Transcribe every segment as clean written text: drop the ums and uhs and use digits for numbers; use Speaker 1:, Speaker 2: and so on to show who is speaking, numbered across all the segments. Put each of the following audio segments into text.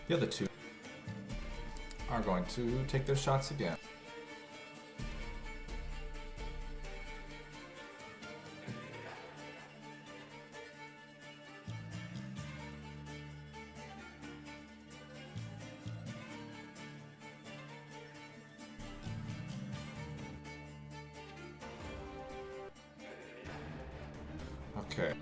Speaker 1: The other two are going to take their shots again. Okay.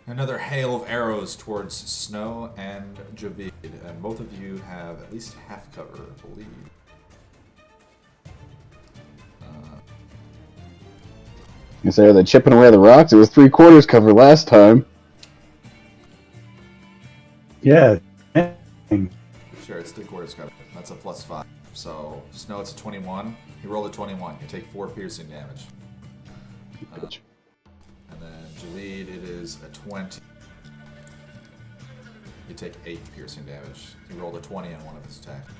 Speaker 1: Another hail of arrows towards Snow and Javid, and both of you have at least half cover, I believe.
Speaker 2: You say, are they chipping away at the rocks? It was 3/4 cover last time.
Speaker 3: Yeah.
Speaker 1: Sure, it's 3/4 cover. That's a +5. So, Snow, it's a 21. You roll a 21. You take 4 piercing damage. And then Javid, it is a 20. You take 8 piercing damage. He rolled a 20 on one of his attacks.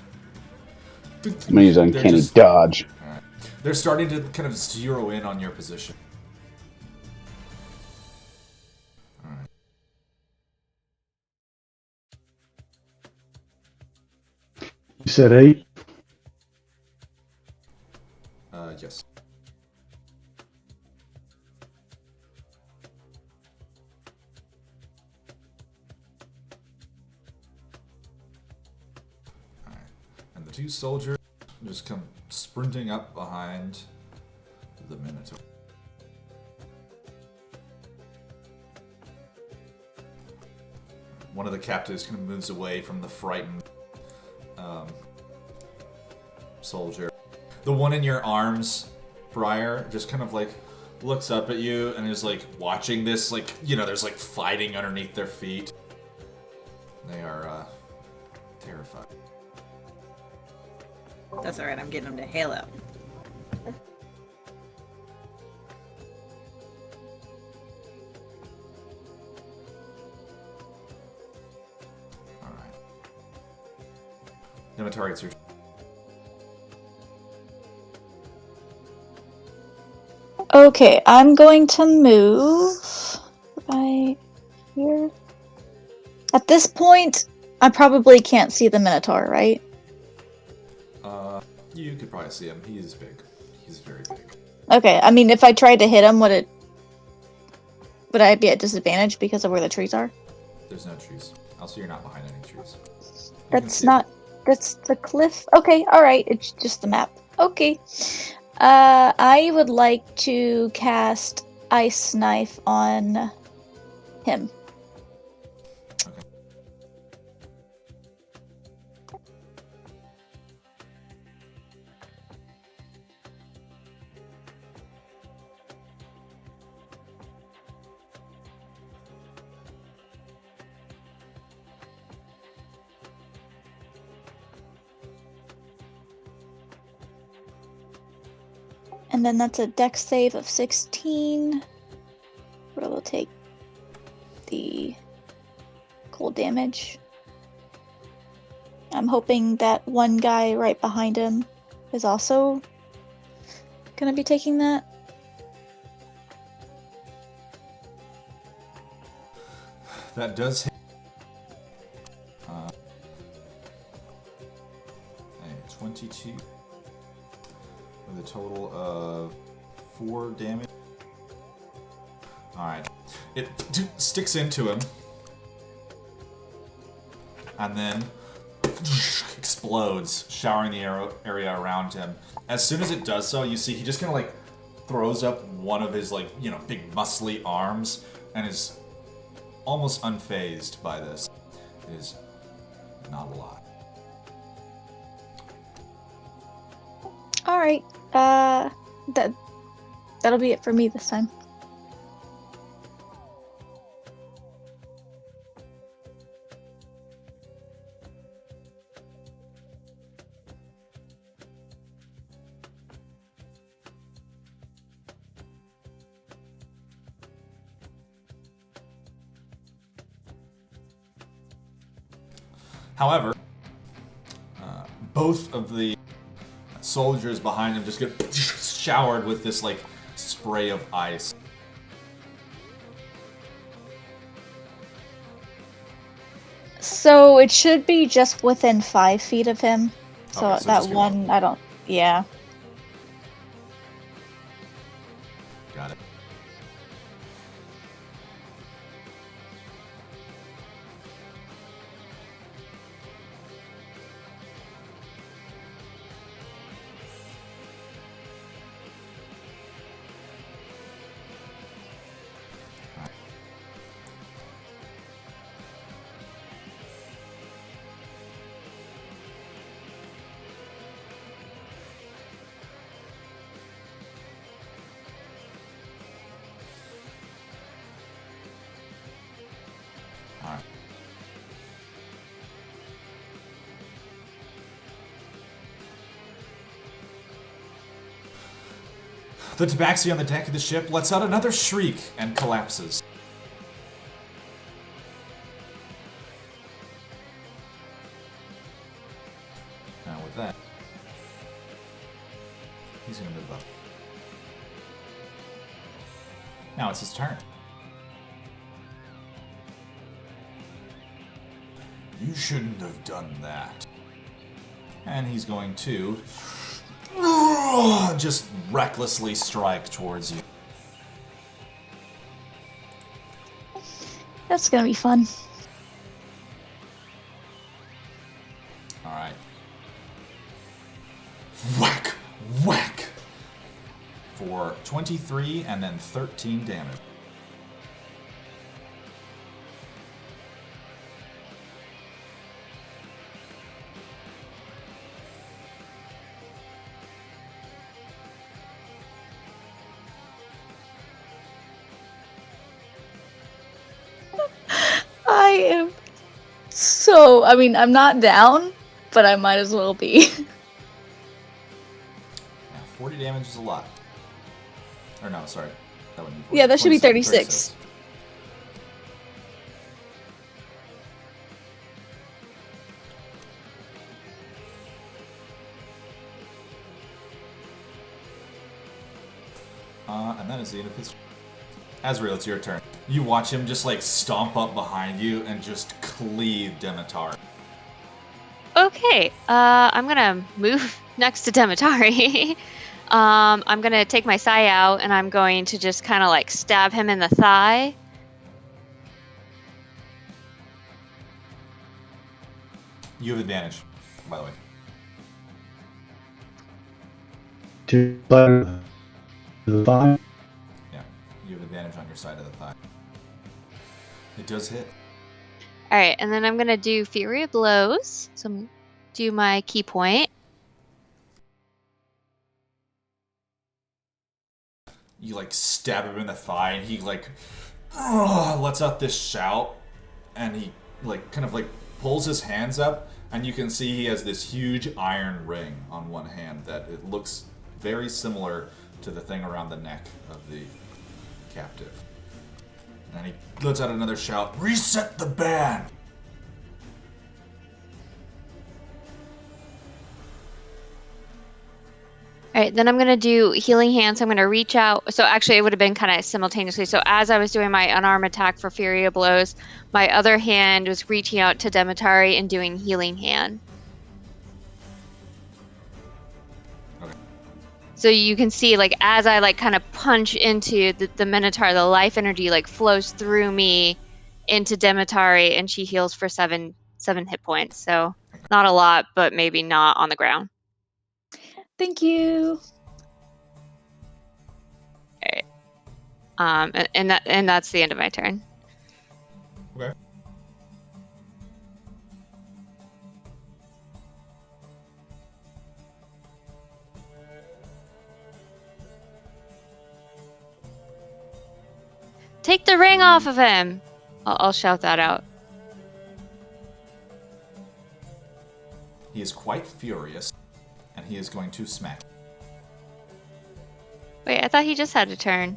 Speaker 2: I'm gonna use uncanny dodge.
Speaker 1: Alright. They're starting to kind of zero in on your position. Alright.
Speaker 3: You said 8?
Speaker 1: Yes. Alright. And the two soldiers just come sprinting up behind the Minotaur. One of the captives kind of moves away from the frightened soldier. The one in your arms, Briar, just kind of like looks up at you and is like watching this, like, you know, there's like fighting underneath their feet. They are terrified.
Speaker 4: That's alright, I'm getting him to hail out.
Speaker 1: Alright. Then it targets your...
Speaker 5: Okay, I'm going to move right here. At this point, I probably can't see the Minotaur, right?
Speaker 1: You could probably see him. He's big. He's very big.
Speaker 5: Okay, I mean, if I tried to hit him, would I be at disadvantage because of where the trees are?
Speaker 1: There's no trees. Also, you're not behind any trees.
Speaker 5: That's the cliff. Okay, alright, it's just the map. Okay. I would like to cast Ice Knife on him.
Speaker 1: Okay.
Speaker 5: And then that's a dex save of 16. Where will take the cold damage. I'm hoping that one guy right behind him is also gonna be taking that.
Speaker 1: That does hit. 22 with a total of 4 damage. Alright. It sticks into him. And then explodes, showering the area around him. As soon as it does so, you see he just kind of like throws up one of his, like, you know, big muscly arms and is almost unfazed by this. It is not a lot.
Speaker 5: Alright, that'll be it for me this time.
Speaker 1: However, both of the soldiers behind him just get showered with this like spray of ice.
Speaker 5: So it should be just within 5 feet of him. So,
Speaker 1: Okay, so
Speaker 5: that
Speaker 1: just
Speaker 5: one, I don't. Yeah.
Speaker 1: Got it. Alright. The tabaxi on the deck of the ship lets out another shriek and collapses. Now with that, he's gonna move up. Now it's his turn. You shouldn't have done that. And he's going to just recklessly strike towards you.
Speaker 5: That's gonna be fun.
Speaker 1: Alright. Whack! Whack! For 23 and then 13 damage.
Speaker 5: I am so. I mean, I'm not down, but I might as well be.
Speaker 1: Now, 40 damage is a lot. Or no, sorry. That would be 40.
Speaker 5: Yeah, that should be
Speaker 1: 26,
Speaker 5: 36.
Speaker 1: And that is the end of his... Azrael, it's your turn. You watch him just like stomp up behind you and just cleave Demitar.
Speaker 6: Okay, I'm gonna move next to Demetari. I'm gonna take my sai out and I'm going to just kind of like stab him in the thigh.
Speaker 1: You have advantage, by the way.
Speaker 3: To the thigh.
Speaker 1: Yeah, you have advantage on your side of the thigh. It does hit.
Speaker 6: All right, and then I'm gonna do Fury of Blows. So I'm gonna do my key point.
Speaker 1: You like stab him in the thigh and he like lets out this shout and he like kind of like pulls his hands up and you can see he has this huge iron ring on one hand that it looks very similar to the thing around the neck of the captive. And he lets out another shout, "Reset the ban!"
Speaker 6: All right, then I'm gonna do Healing Hands. I'm gonna reach out. So actually, it would have been kind of simultaneously. So as I was doing my unarmed attack for Fury of Blows, my other hand was reaching out to Demetari and doing Healing Hand.
Speaker 1: Okay.
Speaker 6: So you can see, like, as I like kind of punch into the Minotaur, the life energy like flows through me into Demetari, and she heals for seven hit points. So not a lot, but maybe not on the ground.
Speaker 5: Thank you.
Speaker 6: And that's the end of my turn.
Speaker 1: Okay.
Speaker 6: Take the ring off of him! I'll shout that out.
Speaker 1: He is quite furious and he is going to smack.
Speaker 6: Wait, I thought he just had a turn.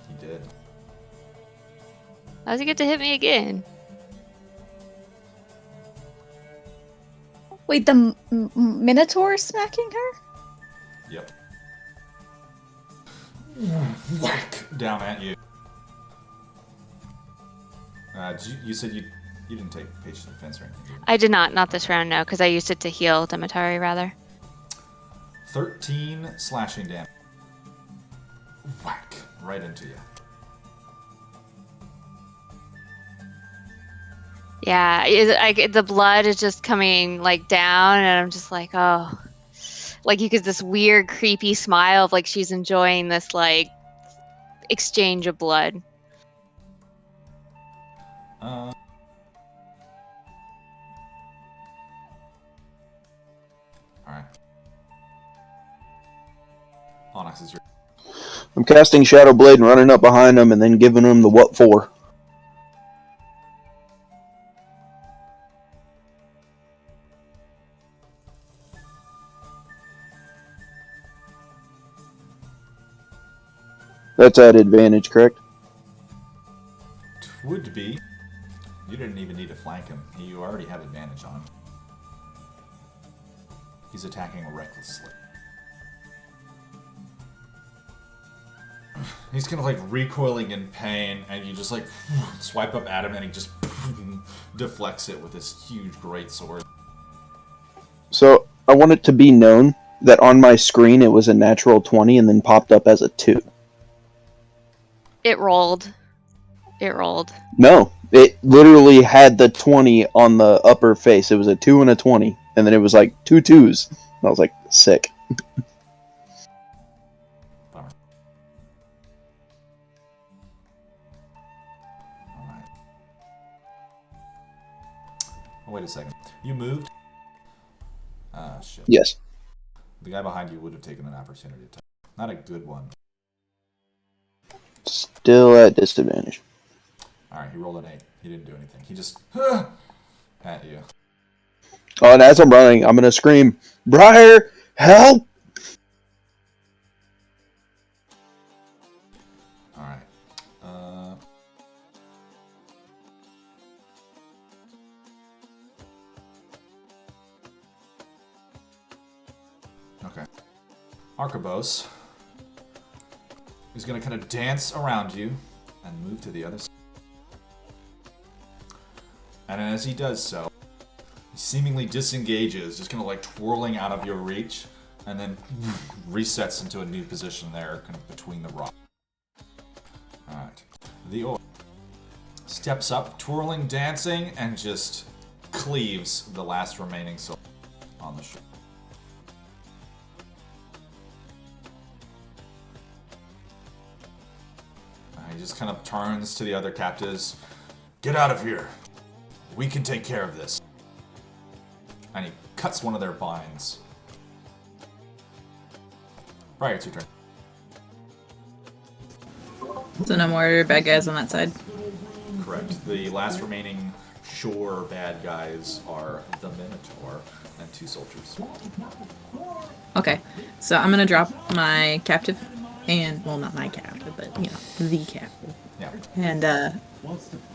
Speaker 1: He did.
Speaker 6: How does he get to hit me again?
Speaker 5: Wait, the Minotaur smacking her?
Speaker 1: Yep. Whack down at you. You said you didn't take patient defense or anything, did you?
Speaker 6: I did not this round, no, because I used it to heal Demetari, rather.
Speaker 1: 13 slashing damage. Whack right into you.
Speaker 6: Yeah, the blood is just coming like down, and I'm just like, oh, like you get this weird, creepy smile of like she's enjoying this like exchange of blood.
Speaker 1: All right. Onyx is your.
Speaker 7: I'm casting Shadow Blade and running up behind him and then giving him the what for. That's at advantage, correct?
Speaker 1: Would be. You didn't even need to flank him. You already have advantage on him. He's attacking recklessly. He's kind of like recoiling in pain, and you just like swipe up at him, and he just deflects it with this huge greatsword.
Speaker 7: So I want it to be known that on my screen it was a natural 20 and then popped up as a 2.
Speaker 6: It rolled. It rolled.
Speaker 7: No, it literally had the 20 on the upper face. It was a 2 and a 20, and then it was like 2 2s. I was like, sick.
Speaker 1: Bummer. Alright. Oh, wait a second. You moved? Ah, shit.
Speaker 7: Yes.
Speaker 1: The guy behind you would have taken an opportunity attack. Not a good one.
Speaker 7: Still at disadvantage.
Speaker 1: Alright, he rolled an 8. He didn't do anything. He just at you.
Speaker 7: Oh, and as I'm running, I'm going to scream, Briar, help!
Speaker 1: Alright. Okay. Arkebos is going to kind of dance around you and move to the other side. And as he does so, he seemingly disengages, just kind of like twirling out of your reach, and then resets into a new position there, kind of between the rocks. Alright. The orc steps up, twirling, dancing, and just cleaves the last remaining soul on the shore. He just kind of turns to the other captives. Get out of here. We can take care of this. And he cuts one of their binds. Right, it's your turn.
Speaker 4: So no more bad guys on that side.
Speaker 1: Correct. The last remaining shore bad guys are the Minotaur and 2 soldiers.
Speaker 4: Okay, so I'm gonna drop my captive, and well, not my captive, but you know, the captive.
Speaker 1: Yeah.
Speaker 4: And I'm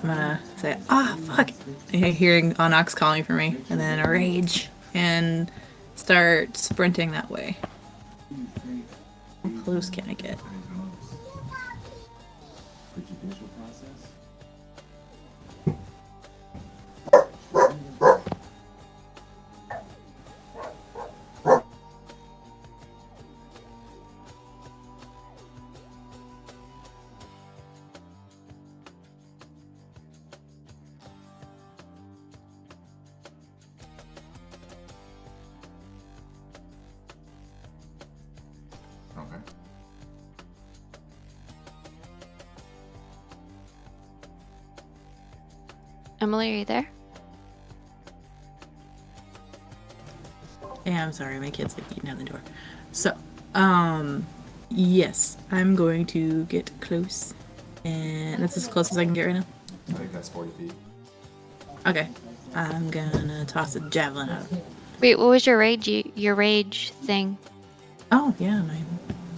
Speaker 4: gonna say, fuck! Hearing Onyx calling for me, and then a rage, and start sprinting that way. How close can I get?
Speaker 1: Okay.
Speaker 6: Emily, are you there?
Speaker 4: Yeah, I'm sorry, my kid's like beating down the door. So, yes, I'm going to get close, and that's as close as I can get right now.
Speaker 1: I think that's 40 feet.
Speaker 4: Okay, I'm gonna toss a javelin out.
Speaker 6: Wait, what was your rage? Your rage thing?
Speaker 4: Oh yeah, my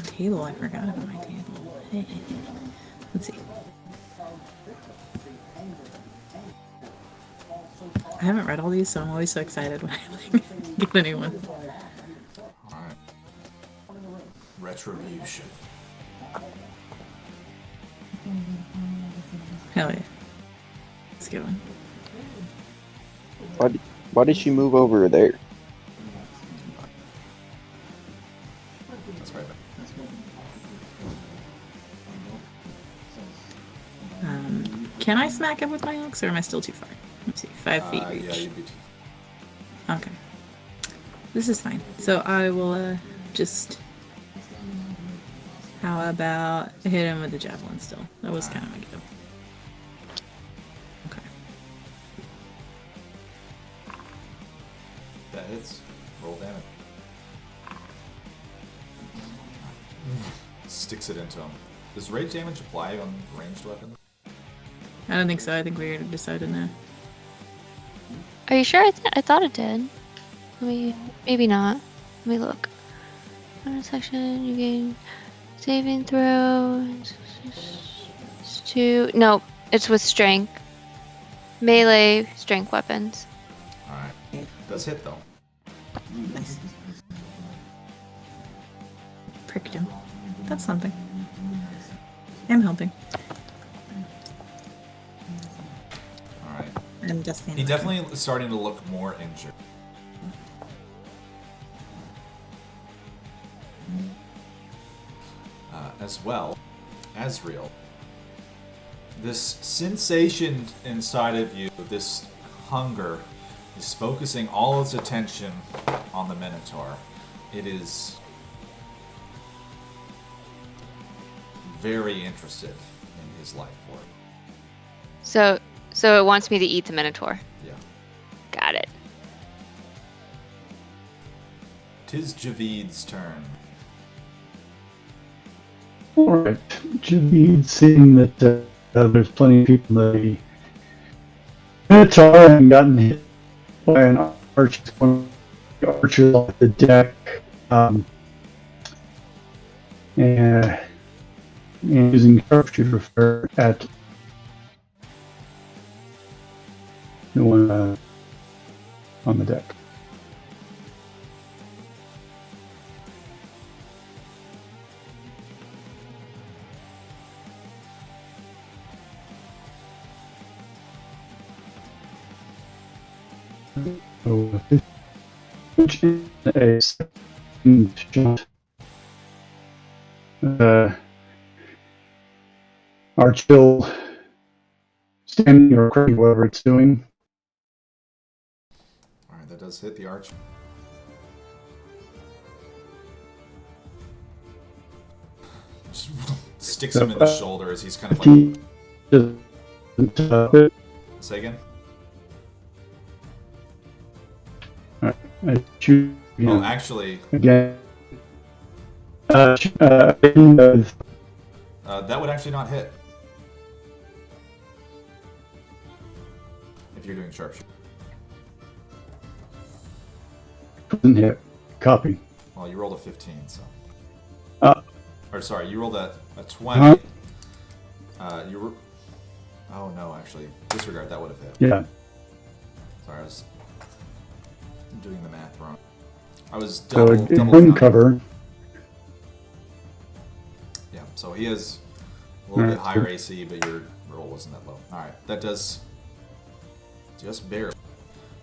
Speaker 4: table. I forgot about my table. Let's see. I haven't read all these, so I'm always so excited when I get the new one.
Speaker 1: Alright. Retribution.
Speaker 4: Hell yeah. Let's get one.
Speaker 7: Why did she move over there?
Speaker 1: That's right.
Speaker 4: Can I smack him with my axe, or am I still too far? Let's see, 5 feet reach.
Speaker 1: Yeah, you'd be too.
Speaker 4: Okay. This is fine. So I will just... How about hit him with the javelin still? That was kind of my go. Okay.
Speaker 1: That hits. Roll damage. Sticks it into him. Does rage damage apply on ranged weapons?
Speaker 4: I don't think so. I think we already decided now.
Speaker 6: Are you sure? I thought it did. Maybe not. Let me look. Bonus section, you gain saving throw. It's 2. No, it's with strength. Melee strength weapons.
Speaker 1: Alright. Does hit though.
Speaker 4: Nice. Pricked him. That's something. I'm helping.
Speaker 1: Alright.
Speaker 4: I'm just
Speaker 1: He definitely is starting to look more injured. As well, Asriel. This sensation inside of you, this hunger, is focusing all its attention on the Minotaur. It is very interested in his life force.
Speaker 6: So it wants me to eat the Minotaur.
Speaker 1: Yeah.
Speaker 6: Got it.
Speaker 1: 'Tis Javid's turn.
Speaker 3: Alright, Javid, seeing that there's plenty of people in the Minotaur and gotten hit by an archer, one of the archers off the deck, and using sharpshooter fire at the one on the deck. So, a second shot. Archill standing or cracking, whatever it's doing.
Speaker 1: Alright, that does hit the arch. Just sticks him in the shoulder as he's kind of like...
Speaker 3: He doesn't
Speaker 1: Say again?
Speaker 3: I shoot
Speaker 1: Oh, actually,
Speaker 3: again.
Speaker 1: that would actually not hit. If you're doing sharpshooter.
Speaker 3: Doesn't hit. Copy.
Speaker 1: Well, you rolled a 15, so...
Speaker 3: Uh,
Speaker 1: or sorry, you rolled a 20. Oh no, actually, disregard, that would have hit.
Speaker 3: Yeah.
Speaker 1: Sorry, I was doing the math wrong. I was
Speaker 3: So
Speaker 1: double
Speaker 3: it wouldn't
Speaker 1: counting.
Speaker 3: cover.
Speaker 1: Yeah, so he has a little bit
Speaker 3: Alright,
Speaker 1: higher
Speaker 3: so-
Speaker 1: AC, but your roll wasn't that low. Alright, that does just barely.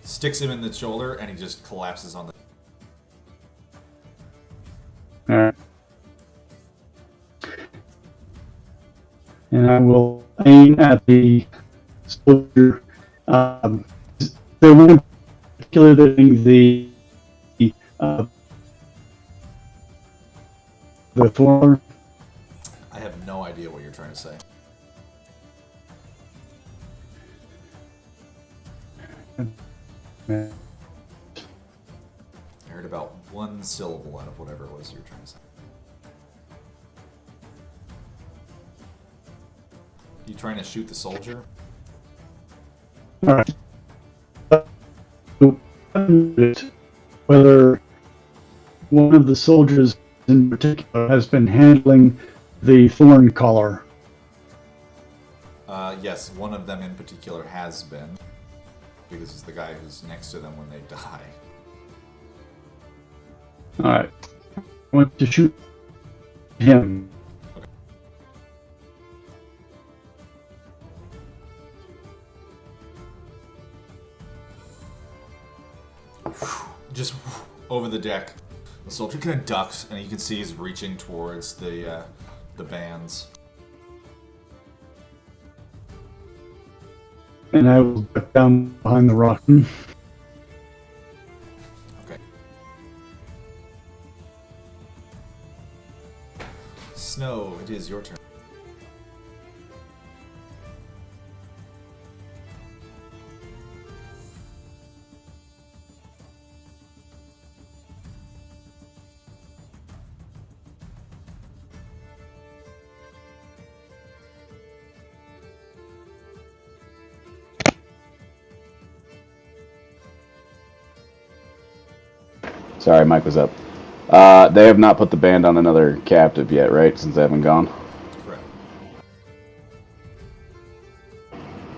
Speaker 1: Sticks him in the shoulder, and he just collapses on the...
Speaker 3: Alright. And I will aim at the soldier. The one in particular that the former.
Speaker 1: I have no idea what you're trying to say. I heard about one syllable out of whatever it was you were trying to say. You trying to shoot the soldier?
Speaker 3: Alright. Whether one of the soldiers in particular has been handling the thorn collar.
Speaker 1: Yes, one of them in particular has been. Because it's the guy who's next to them when they die.
Speaker 3: Alright. I want to shoot him.
Speaker 1: Just over the deck. The soldier kind of ducks, and you can see he's reaching towards the bands.
Speaker 3: And I will duck down behind the rock.
Speaker 1: Okay. Snow, it is your turn.
Speaker 2: Sorry, Mike was up. They have not put the band on another captive yet, right? Since they haven't gone.
Speaker 1: Correct.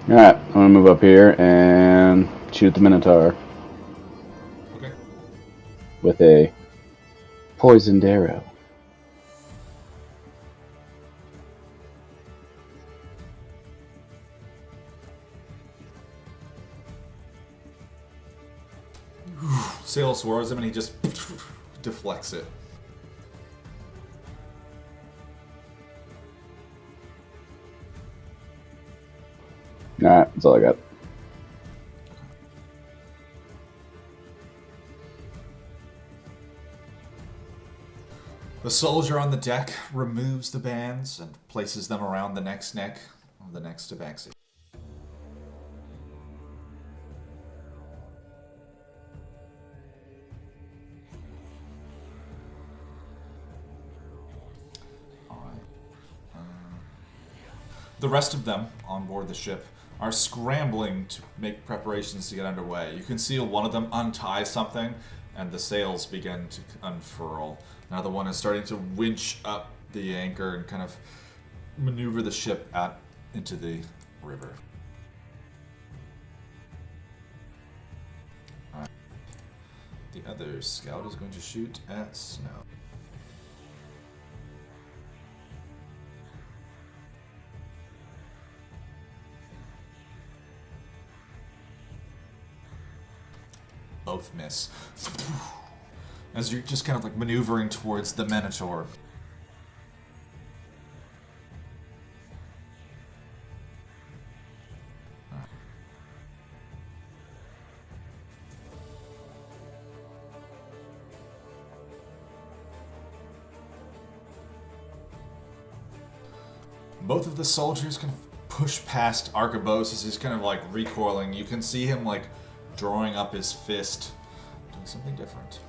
Speaker 2: Alright, I'm gonna move up here and shoot the Minotaur
Speaker 1: Okay.
Speaker 2: with a poisoned arrow.
Speaker 1: Sail swerves him, and he just deflects it.
Speaker 2: Alright, that's all I got.
Speaker 1: The soldier on the deck removes the bands and places them around the next neck of the next tabaxi. The rest of them on board the ship are scrambling to make preparations to get underway. You can see one of them untie something, and the sails begin to unfurl. Another one is starting to winch up the anchor and kind of maneuver the ship out into the river. Alright. The other scout is going to shoot at Snow. Both miss. As you're just kind of like maneuvering towards the Minotaur. Both of the soldiers can push past Arkebos as he's kind of like recoiling. You can see him like drawing up his fist, doing something different.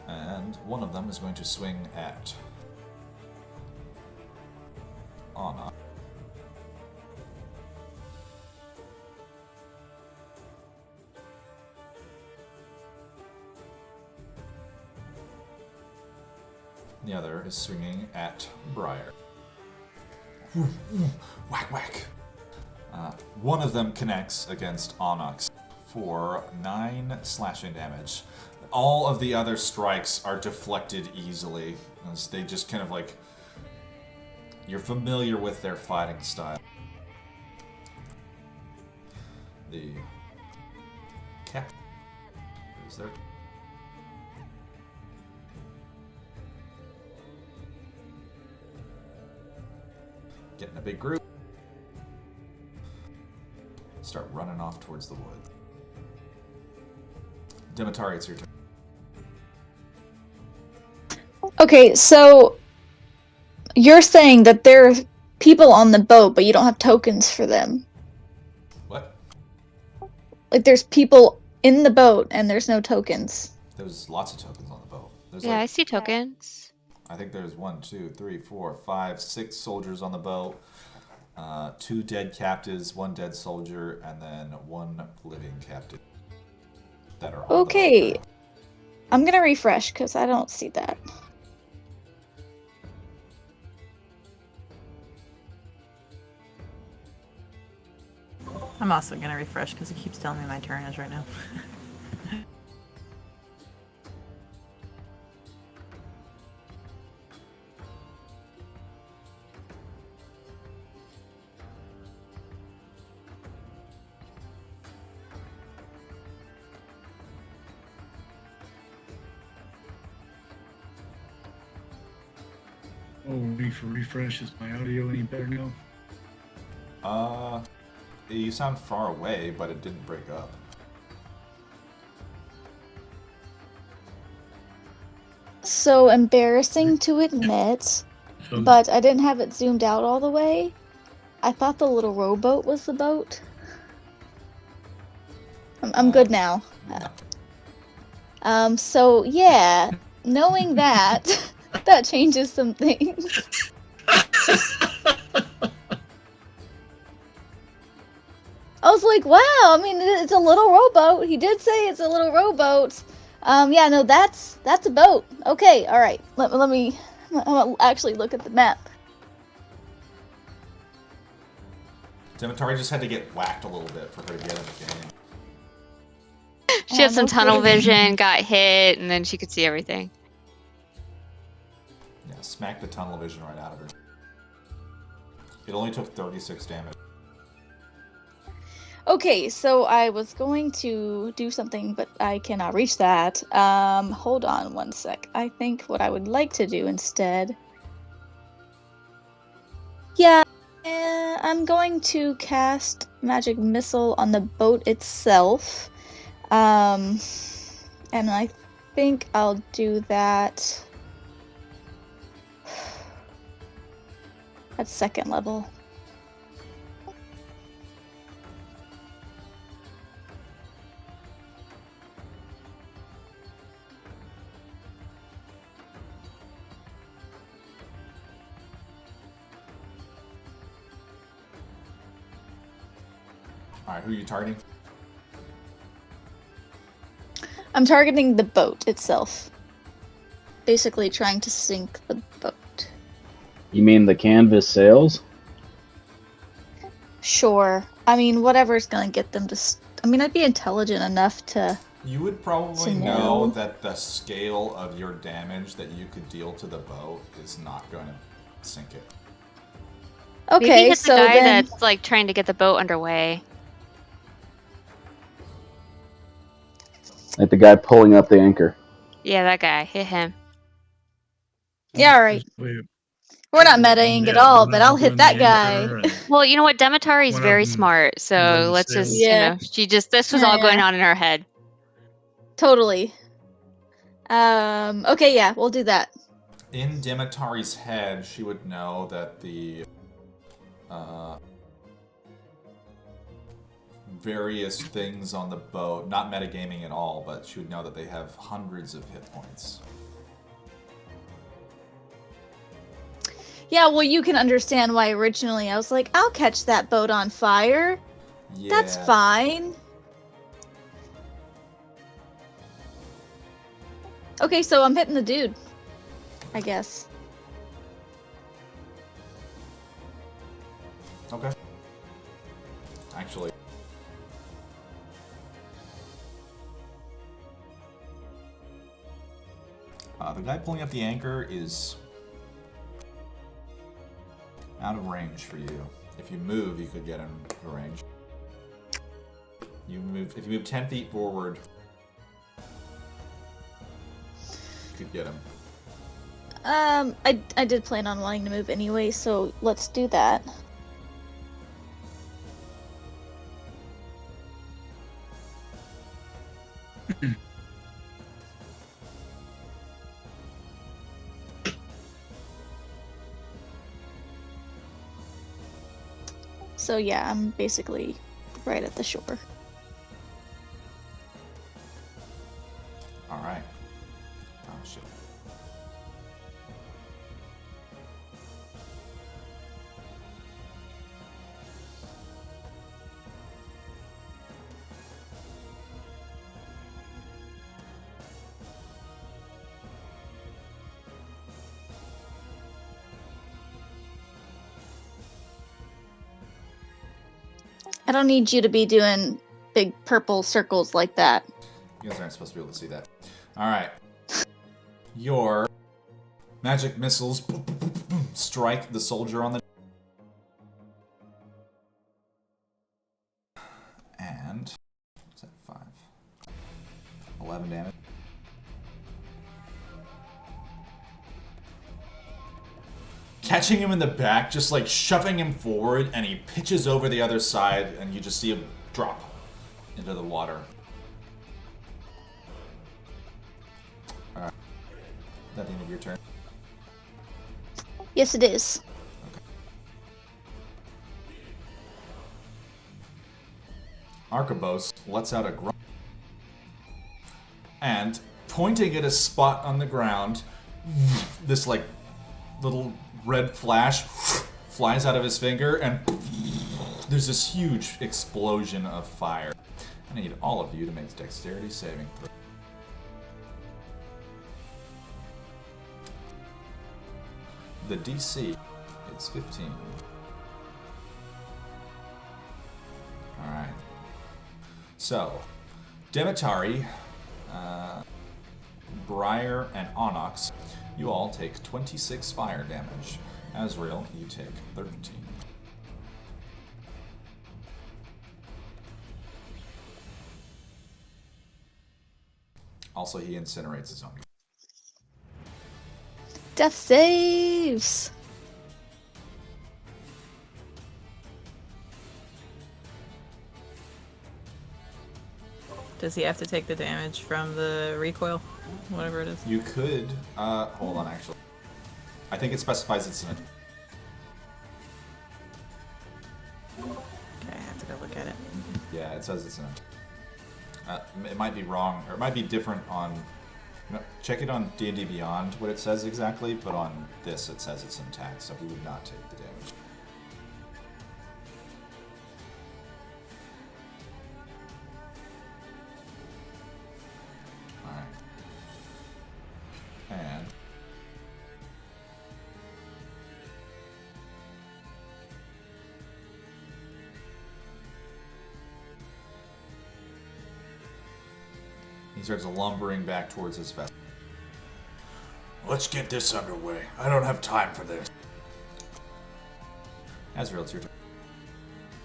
Speaker 1: And one of them is going to swing at Anna. The other is swinging at Briar. Whack, whack. One of them connects against Onyx for 9 slashing damage. All of the other strikes are deflected easily, as they just kind of like... You're familiar with their fighting style. The cat is there. Get in a big group. Start running off towards the wood. Demetari, it's your turn.
Speaker 5: Okay, so you're saying that there are people on the boat, but you don't have tokens for them.
Speaker 1: What?
Speaker 5: Like there's people in the boat and there's no tokens.
Speaker 1: There's lots of tokens on the boat. There's
Speaker 6: Yeah,
Speaker 1: like,
Speaker 6: I see tokens.
Speaker 1: I think there's 1, 2, 3, 4, 5, 6 soldiers on the boat. 2 dead captives, 1 dead soldier, and then 1 living captive that are on
Speaker 5: Okay.
Speaker 1: the boat.
Speaker 5: I'm gonna refresh because I don't see that.
Speaker 4: I'm also gonna refresh because it keeps telling me my turn is right now.
Speaker 8: Oh, need for refresh. Is my audio any better now?
Speaker 1: You sound far away, but it didn't break up.
Speaker 5: So embarrassing to admit,
Speaker 8: So
Speaker 5: but I didn't have it zoomed out all the way. I thought the little rowboat was the boat. I'm good now. So yeah, knowing that, that changes some things. I was like, wow, I mean, it's a little rowboat. He did say it's a little rowboat. Yeah, no, that's a boat. Okay, all right. Let me actually look at the map.
Speaker 1: Demetari just had to get whacked a little bit for her to get in the game.
Speaker 6: She had some
Speaker 5: no
Speaker 6: tunnel
Speaker 5: kidding.
Speaker 6: vision, got hit, and then she could see everything.
Speaker 1: Yeah, smacked the tunnel vision right out of her. It only took 36 damage.
Speaker 5: Okay, so I was going to do something, but I cannot reach that. Hold on one sec. I think what I would like to do instead. Yeah, I'm going to cast Magic Missile on the boat itself. And I think I'll do that at second level.
Speaker 1: Alright, who are you targeting?
Speaker 5: I'm targeting the boat itself. Basically trying to sink the boat.
Speaker 2: You mean the canvas sails?
Speaker 5: Sure. I mean, whatever's gonna get them to... I mean, I'd be intelligent enough to...
Speaker 1: You would probably
Speaker 5: To
Speaker 1: know
Speaker 5: know.
Speaker 1: that the scale of your damage that you could deal to the boat is not going to sink it.
Speaker 5: Okay,
Speaker 6: Maybe hit the
Speaker 5: so
Speaker 6: guy
Speaker 5: then...
Speaker 6: that's like trying to get the boat underway.
Speaker 2: Like the guy pulling up the anchor.
Speaker 6: Yeah, that guy. Hit him.
Speaker 5: Yeah, alright.
Speaker 8: wait,
Speaker 5: We're not
Speaker 8: well,
Speaker 5: metaing at
Speaker 8: yeah,
Speaker 5: all,
Speaker 8: one
Speaker 5: but
Speaker 8: of
Speaker 5: I'll
Speaker 8: them
Speaker 5: hit
Speaker 8: doing the
Speaker 5: that guy.
Speaker 8: anchor and
Speaker 6: Well, you know what? Demetari's
Speaker 8: One of
Speaker 6: very
Speaker 8: them
Speaker 6: smart, so
Speaker 8: running the
Speaker 6: let's just,
Speaker 8: sails.
Speaker 5: Yeah.
Speaker 6: this was all going
Speaker 5: Yeah.
Speaker 6: on in her head.
Speaker 5: Totally. Okay, yeah, we'll do that.
Speaker 1: In Demetari's head, she would know that the various things on the boat, not metagaming at all, but she would know that they have hundreds of hit points.
Speaker 5: Yeah, well, you can understand why originally I was like, I'll catch that boat on fire.
Speaker 1: Yeah.
Speaker 5: That's fine. Okay, so I'm hitting the dude. I guess.
Speaker 1: Okay. Actually. The guy pulling up the anchor is out of range for you. If you move, you could get him to range. If you move 10 feet forward, you could get him.
Speaker 5: I did plan on wanting to move anyway, so let's do that. So yeah, I'm basically right at the shore.
Speaker 1: Alright. Oh, shit.
Speaker 5: I don't need you to be doing big purple circles like that.
Speaker 1: You guys aren't supposed to be able to see that. Alright. Your magic missiles strike the soldier on the... And... what's that? 5. 11 damage. catching him in the back, just like shoving him forward, and he pitches over the other side, and you just see him drop into the water. Alright. Is that the end of your turn?
Speaker 5: Yes, it is.
Speaker 1: Arkebos lets out a grunt. And pointing at a spot on the ground, this like little red flash flies out of his finger, and there's this huge explosion of fire. I need all of you to make dexterity saving throw. The DC is 15. Alright. So, Demetari, Briar, and Onyx, you all take 26 fire damage. Azrael, you take 13. Also, he incinerates his own.
Speaker 5: Death saves.
Speaker 4: Does he have to take the damage from the recoil? Whatever it is.
Speaker 1: You could, hold on actually. I think it specifies it's an...
Speaker 4: Okay, I have to go look at it.
Speaker 1: Yeah, it says it's an... it might be wrong, or it might be different on... No, check it on D&D Beyond what it says exactly, but on this it says it's an attack, so he would not take the damage. Alright. And... he starts lumbering back towards his vessel. Let's get this underway. I don't have time for this. Azrael, it's your turn.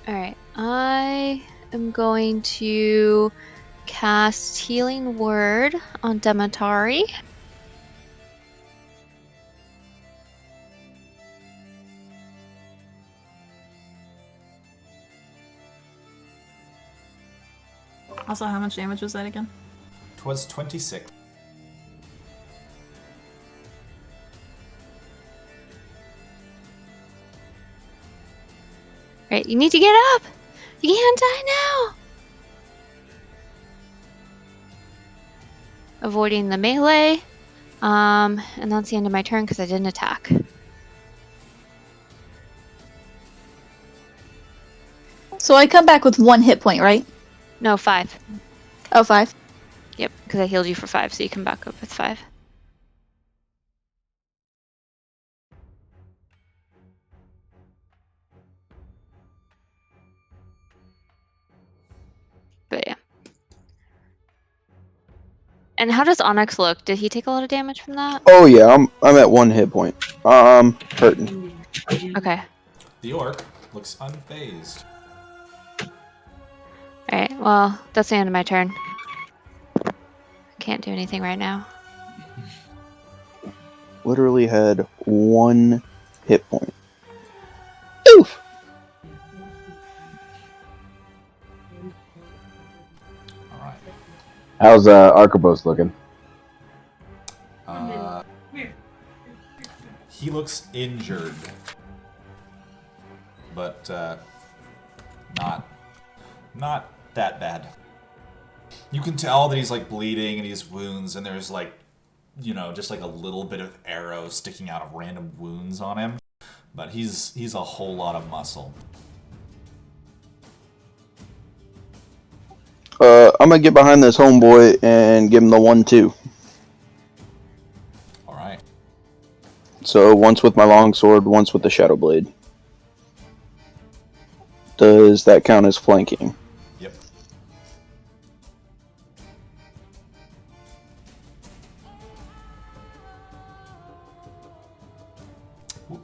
Speaker 6: Alright, I am going to cast Healing Word on Demetari.
Speaker 4: Also, how much damage was that again?
Speaker 1: 'Twas 26.
Speaker 6: Right, you need to get up! You can't die now! Avoiding the melee. And that's the end of my turn because I didn't attack.
Speaker 5: So I come back with 1 hit point, right?
Speaker 6: No, 5.
Speaker 5: Oh, 5.
Speaker 6: Yep, because I healed you for 5, so you come back up with 5. But yeah. And how does Onyx look? Did he take a lot of damage from that?
Speaker 7: Oh yeah, I'm at 1 hit point. Hurting.
Speaker 6: Okay.
Speaker 1: The orc looks unfazed.
Speaker 6: Alright, well, that's the end of my turn. Can't do anything right now.
Speaker 7: Literally had 1 hit point. Oof.
Speaker 1: Alright.
Speaker 2: How's Arkebos looking?
Speaker 1: He looks injured. But, not that bad. You can tell that he's like bleeding and he has wounds, and there's like, you know, just like a little bit of arrow sticking out of random wounds on him. But he's a whole lot of muscle.
Speaker 7: I'm gonna get behind this homeboy and give him the 1-2.
Speaker 1: Alright.
Speaker 7: So once with my longsword, once with the shadow blade. Does that count as flanking?
Speaker 1: Yep. Whoop.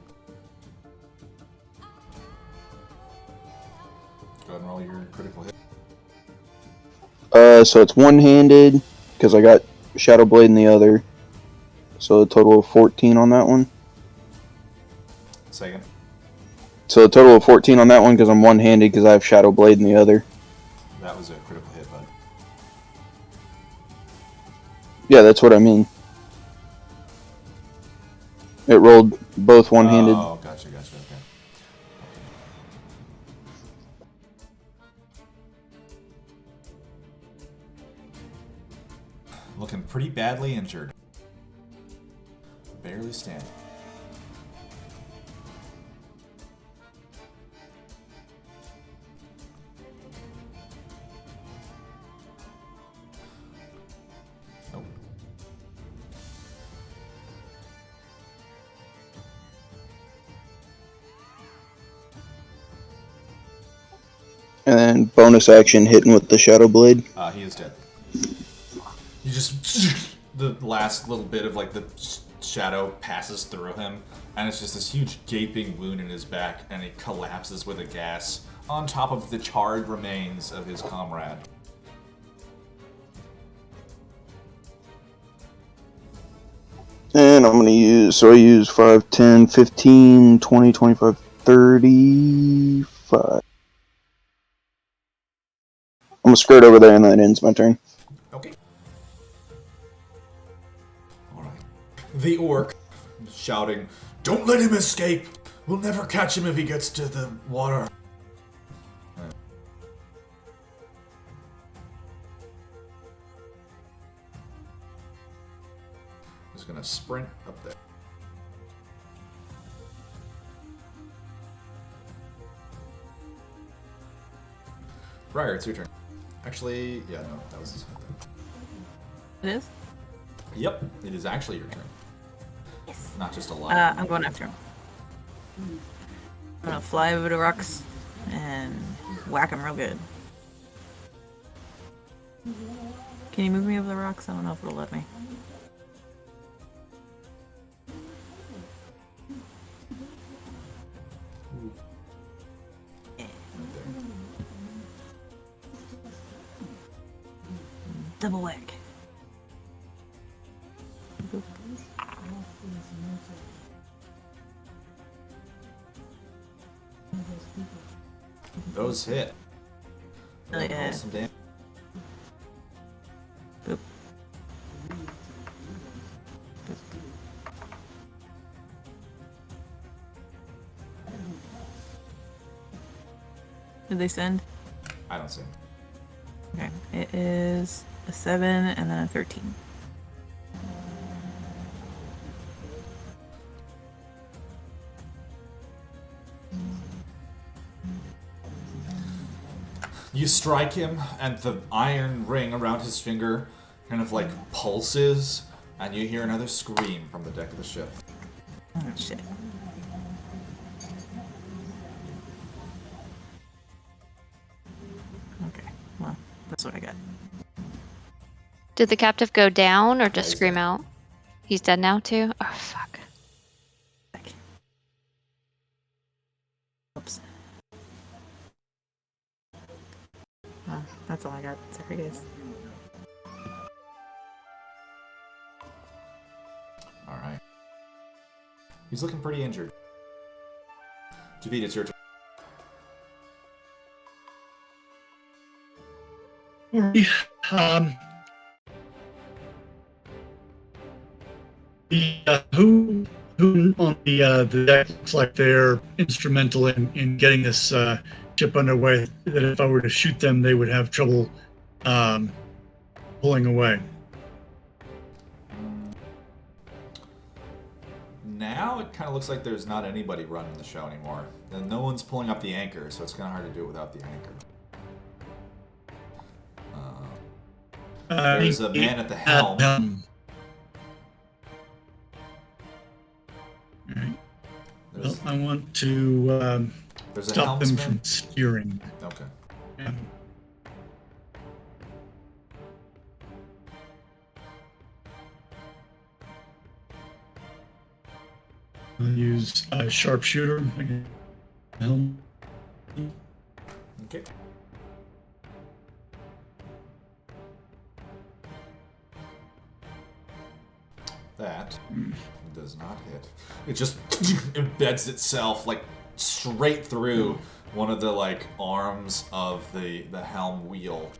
Speaker 1: Go ahead and roll your critical hit.
Speaker 7: So it's one-handed because I got shadow blade in the other. So a total of 14 on that one.
Speaker 1: Second.
Speaker 7: So a total of 14 on that one because I'm one-handed because I have Shadow Blade in the other.
Speaker 1: That was a critical hit, bud.
Speaker 7: Yeah, that's what I mean. It rolled both one-handed.
Speaker 1: Oh, gotcha, okay. Looking pretty badly injured. Barely standing. Nope.
Speaker 7: And then bonus action hitting with the Shadow Blade.
Speaker 1: He is dead. You just the last little bit of like the shadow passes through him, and it's just this huge gaping wound in his back, and he collapses with a gas on top of the charred remains of his comrade.
Speaker 7: And I'm going to use, so I use 5, 10, 15, 20, 25, 35. I'm going to skirt over there and that ends my turn.
Speaker 1: Okay. Alright. The orc shouting, "Don't let him escape! We'll never catch him if he gets to the water." Just gonna sprint up there. Briar, it's your turn. Actually, yeah, no, that was his turn.
Speaker 4: It is?
Speaker 1: Yep, it is actually your turn.
Speaker 4: Yes.
Speaker 1: Not just a line.
Speaker 4: I'm going after him. I'm gonna fly over to Rux and whack him real good. Can you move me over the rocks? I don't know if it'll let me. Double whack.
Speaker 1: Those hit.
Speaker 4: Oh, yeah.
Speaker 1: Roll some damage.
Speaker 4: Boop. Did they send?
Speaker 1: I don't see him.
Speaker 4: Okay. It is a 7 and then a 13.
Speaker 1: You strike him, and the iron ring around his finger kind of like pulses, and you hear another scream from the deck of the ship.
Speaker 4: Oh, shit. Okay. Well, that's what I got.
Speaker 6: Did the captive go down or just
Speaker 1: he's
Speaker 6: scream
Speaker 1: dead.
Speaker 6: out? He's dead now too? Oh, fuck.
Speaker 4: Oops. Well, that's all I got. Sorry, guys.
Speaker 1: Alright. He's looking pretty injured. Javid, it's your turn.
Speaker 8: Who on the deck looks like they're instrumental in getting this ship underway. That if I were to shoot them, they would have trouble pulling away.
Speaker 1: Now it kind of looks like there's not anybody running the show anymore. And no one's pulling up the anchor, so it's kind of hard to do it without the anchor. There's a man at the helm.
Speaker 8: Alright. Well,
Speaker 1: There's,
Speaker 8: I want to
Speaker 1: there's a
Speaker 8: stop them
Speaker 1: helmsman.
Speaker 8: from steering.
Speaker 1: Okay.
Speaker 8: Yeah. I'll use a sharpshooter. Helm.
Speaker 1: Okay. That does not hit. It just embeds itself like straight through one of the like arms of the helm wheel,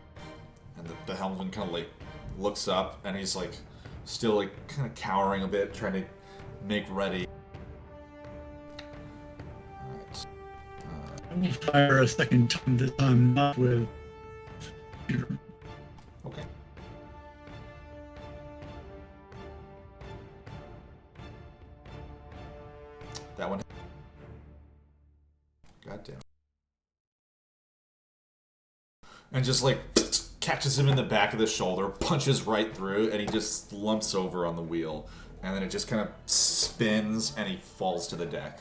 Speaker 1: and the helmsman kind of like looks up, and he's like still like kind of cowering a bit, trying to make ready. Alright.
Speaker 8: I will fire a second time, this time not with Peter.
Speaker 1: Okay. That one. God damn it. And just like catches him in the back of the shoulder, punches right through, and he just slumps over on the wheel. And then it just kind of spins, and he falls to the deck.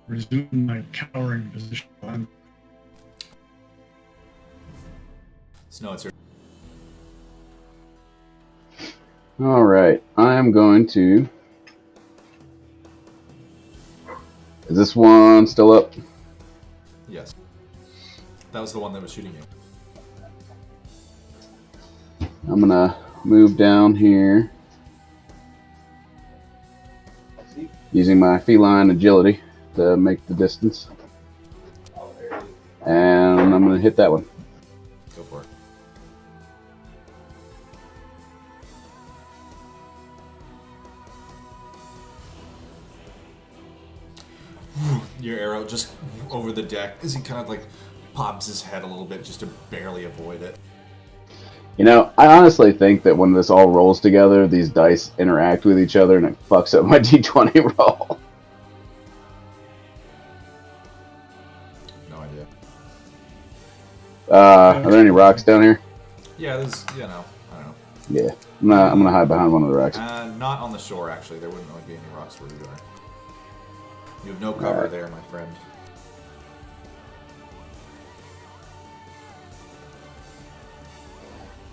Speaker 8: Resume my cowering position.
Speaker 1: Snow, it's your.
Speaker 2: All right, I am going to. Is this one still up?
Speaker 1: Yes. That was the one that was shooting you.
Speaker 2: I'm gonna move down here using my feline agility to make the distance, and I'm gonna hit that one.
Speaker 1: Go for it. Your arrow just over the deck as he kind of like pops his head a little bit just to barely avoid it.
Speaker 2: You know, I honestly think that when this all rolls together, these dice interact with each other and it fucks up my d20 roll.
Speaker 1: No idea.
Speaker 2: Are there any rocks down here?
Speaker 1: Yeah, there's, I don't know.
Speaker 2: Yeah. I'm gonna hide behind one of the rocks.
Speaker 1: Not on the shore, actually. There wouldn't really be any rocks where you are. You have no cover there, my friend.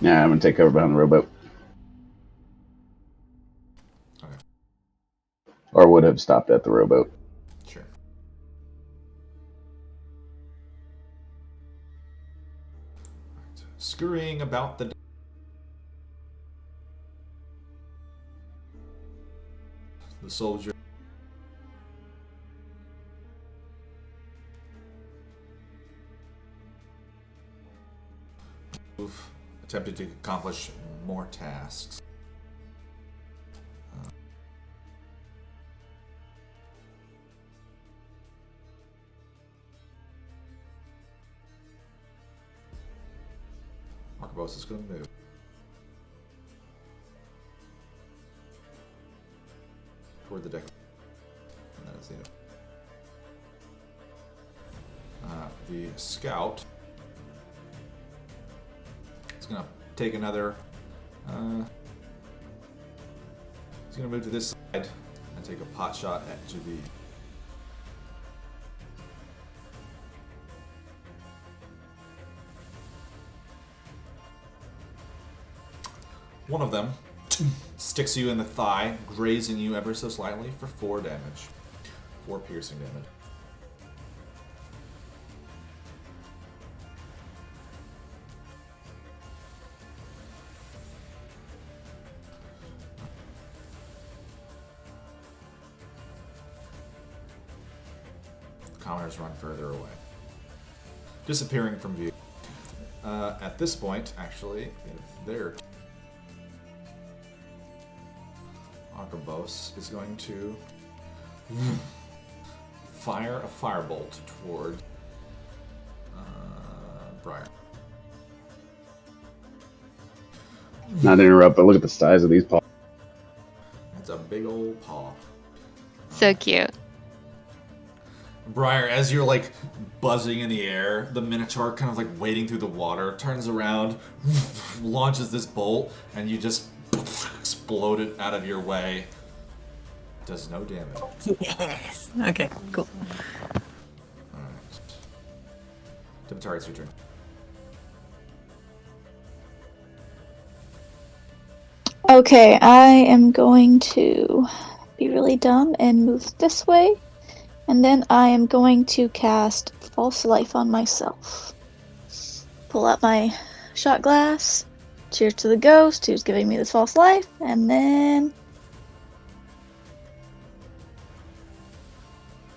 Speaker 2: Yeah, I'm gonna take cover behind the rowboat.
Speaker 1: Okay.
Speaker 2: Or would have stopped at the rowboat.
Speaker 1: Sure. Right. Scurrying about the... The soldier... attempted to accomplish more tasks. Arkebos is going to move. Toward the deck. And that is it. The scout is going to take another... he's going to move to this side and take a pot shot at Javid. One of them sticks you in the thigh, grazing you ever so slightly for 4 damage. 4 piercing damage. The commoners run further away, disappearing from view. At this point, actually, if they're Arkebos is going to fire a firebolt toward Briar.
Speaker 2: Not to interrupt, but look at the size of these paws.
Speaker 1: That's a big old paw.
Speaker 6: So cute.
Speaker 1: Briar, as you're like buzzing in the air, the Minotaur kind of like wading through the water, turns around, launches this bolt, and you just explode it out of your way. Does no damage.
Speaker 4: Yes. Okay, cool.
Speaker 1: Alright. Dimitar, it's your turn.
Speaker 5: Okay, I am going to be really dumb and move this way. And then I am going to cast False Life on myself. Pull out my shot glass. Cheers to the ghost who's giving me this false life. And then...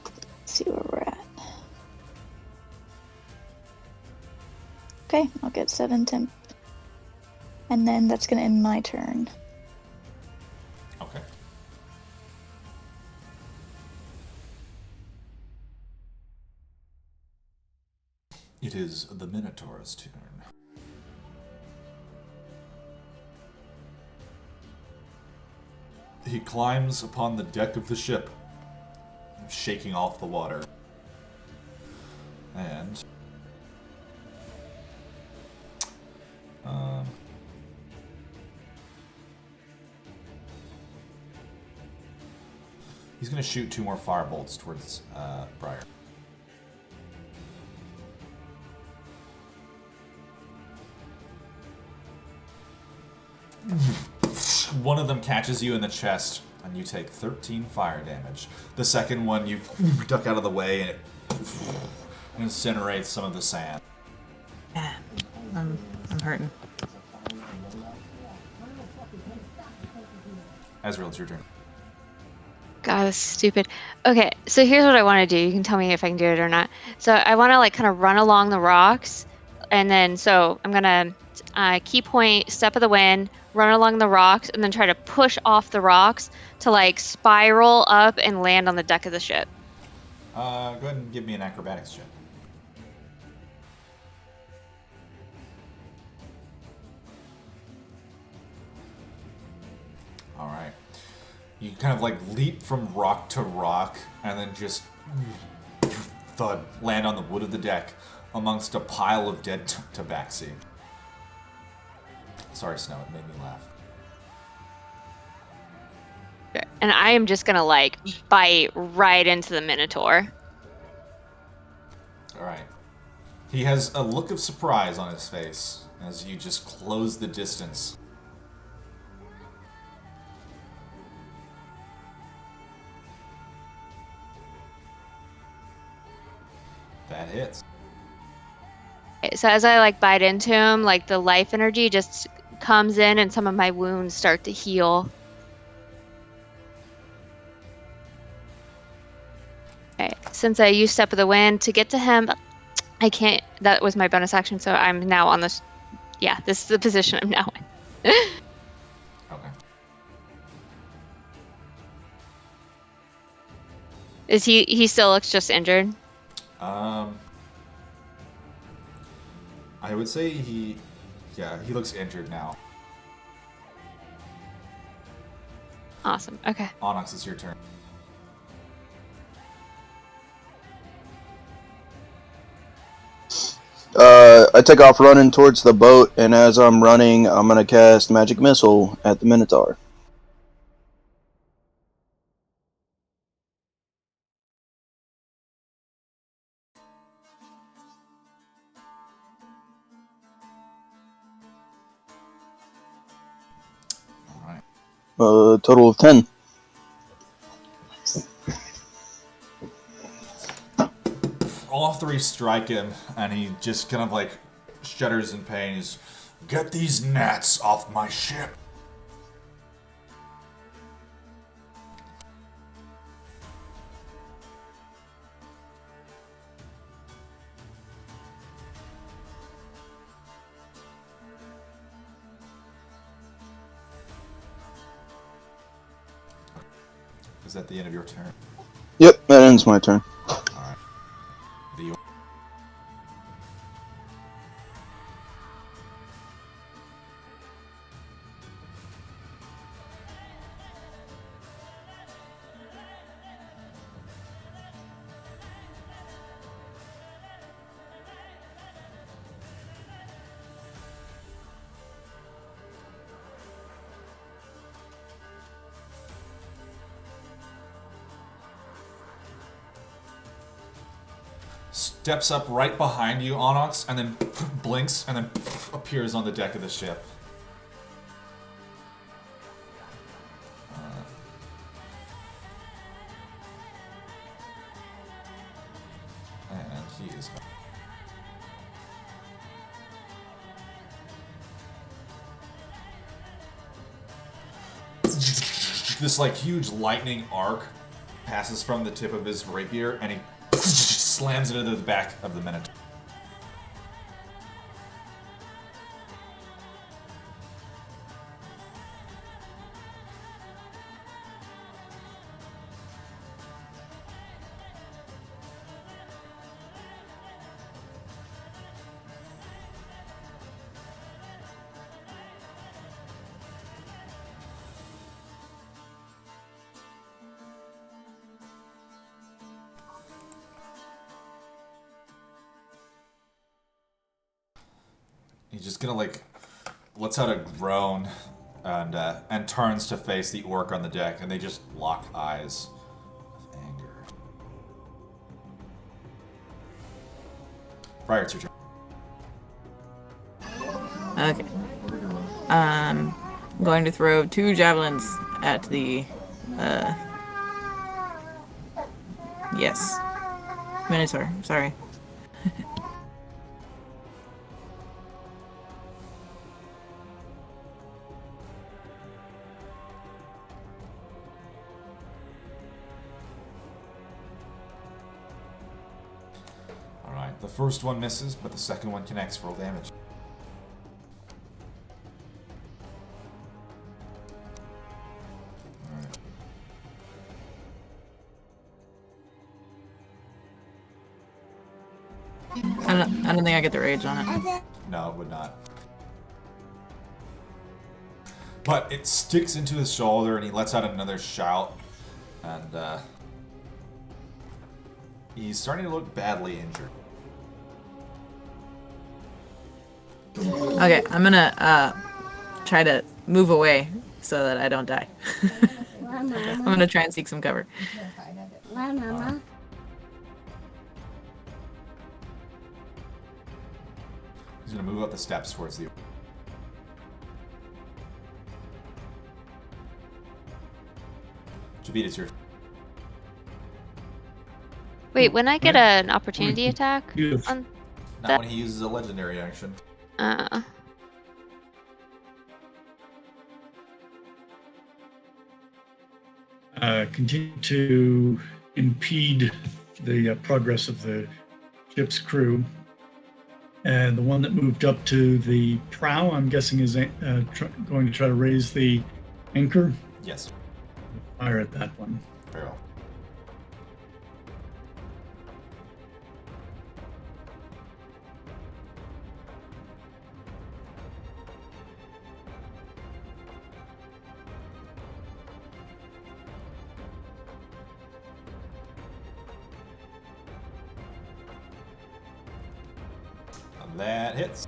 Speaker 5: let's see where we're at. Okay, I'll get 7 temp. And then that's going to end my turn.
Speaker 1: Okay. It is the Minotaur's turn. He climbs upon the deck of the ship, shaking off the water. And... he's going to shoot 2 more firebolts towards Briar. One of them catches you in the chest, and you take 13 fire damage. The second one, you duck out of the way, and it incinerates some of the sand.
Speaker 4: Yeah, I'm hurting.
Speaker 1: Ezreal, it's your turn.
Speaker 6: God, this is stupid. Okay, so here's what I want to do. You can tell me if I can do it or not. So I want to like kind of run along the rocks, and then so I'm gonna key point, step of the wind, run along the rocks, and then try to push off the rocks to like spiral up and land on the deck of the ship.
Speaker 1: Go ahead and give me an acrobatics check. All right. You kind of like leap from rock to rock and then just thud, land on the wood of the deck amongst a pile of dead tabaxi. Sorry, Snow, it made me laugh.
Speaker 6: And I am just gonna like bite right into the Minotaur.
Speaker 1: All right. He has a look of surprise on his face as you just close the distance. That hits.
Speaker 6: So as I like bite into him, like the life energy just comes in and some of my wounds start to heal. Okay, since I used Step of the Wind to get to him, I can't, that was my bonus action, so I'm now on this, yeah, this is the position I'm now in.
Speaker 1: Okay.
Speaker 6: Is he still looks just injured?
Speaker 1: I would say he looks injured now.
Speaker 6: Awesome, okay.
Speaker 1: Onyx, it's your turn.
Speaker 7: I take off running towards the boat, and as I'm running, I'm gonna cast Magic Missile at the Minotaur.
Speaker 1: Alright.
Speaker 7: Total of 10.
Speaker 1: All three strike him, and he just kind of like shudders in pain. He's, "Get these gnats off my ship." Is that the end of your turn?
Speaker 7: Yep, that ends my turn.
Speaker 1: Alright. Do you... steps up right behind you, Onyx, and then blinks, and then appears on the deck of the ship. And he is... this like huge lightning arc passes from the tip of his rapier, and he slams it into the back of the Minotaur. He's just gonna like lets out a groan and turns to face the orc on the deck, and they just lock eyes with anger. Friar, it's your turn.
Speaker 4: Okay. I'm going to throw 2 javelins at the yes. Minotaur, sorry.
Speaker 1: Alright, the first one misses, but the second one connects for all damage. Alright.
Speaker 4: I don't think I get the rage on it.
Speaker 1: No, it would not. But it sticks into his shoulder, and he lets out another shout, and he's starting to look badly injured.
Speaker 4: Okay, I'm gonna try to move away so that I don't die. I'm gonna try and seek some cover.
Speaker 1: He's gonna move up the steps towards the. Javid, it's your.
Speaker 6: Wait, when I get an opportunity attack
Speaker 8: Yes.
Speaker 6: on
Speaker 1: Not when he uses a legendary action.
Speaker 8: Continue to impede the progress of the ship's crew. And the one that moved up to the prow, I'm guessing, is going to try to raise the anchor.
Speaker 1: Yes.
Speaker 8: Fire at that one.
Speaker 1: Very well. And that hits.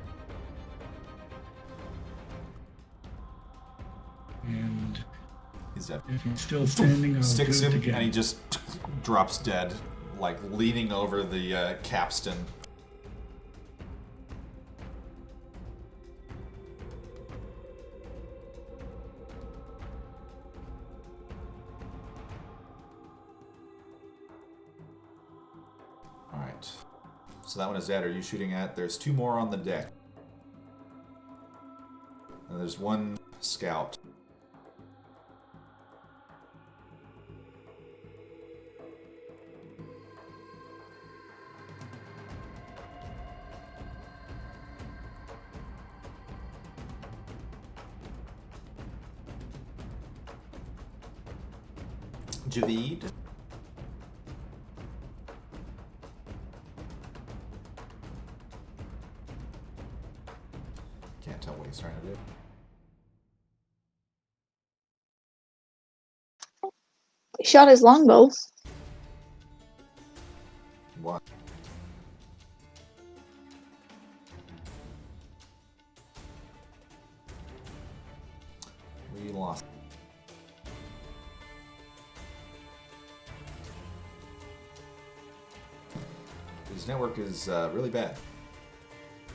Speaker 8: And
Speaker 1: He's dead.
Speaker 8: if he's still standing, I'll
Speaker 1: Sticks
Speaker 8: do it
Speaker 1: him,
Speaker 8: again.
Speaker 1: and he just drops dead, like leaning over the capstan. Alright. So that one is dead. Are you shooting at? There's 2 more on the deck. And there's 1 scout. Javid. Can't tell what he's trying to do.
Speaker 5: He shot his longbow.
Speaker 1: What? We lost. His network is really bad.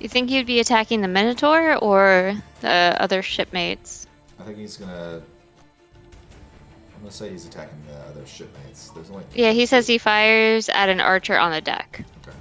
Speaker 6: You think you'd be attacking the Minotaur or the other shipmates?
Speaker 1: I think he's gonna. I'm gonna say he's attacking the other shipmates. There's only.
Speaker 6: Yeah, he says he fires at an archer on the deck.
Speaker 1: Okay.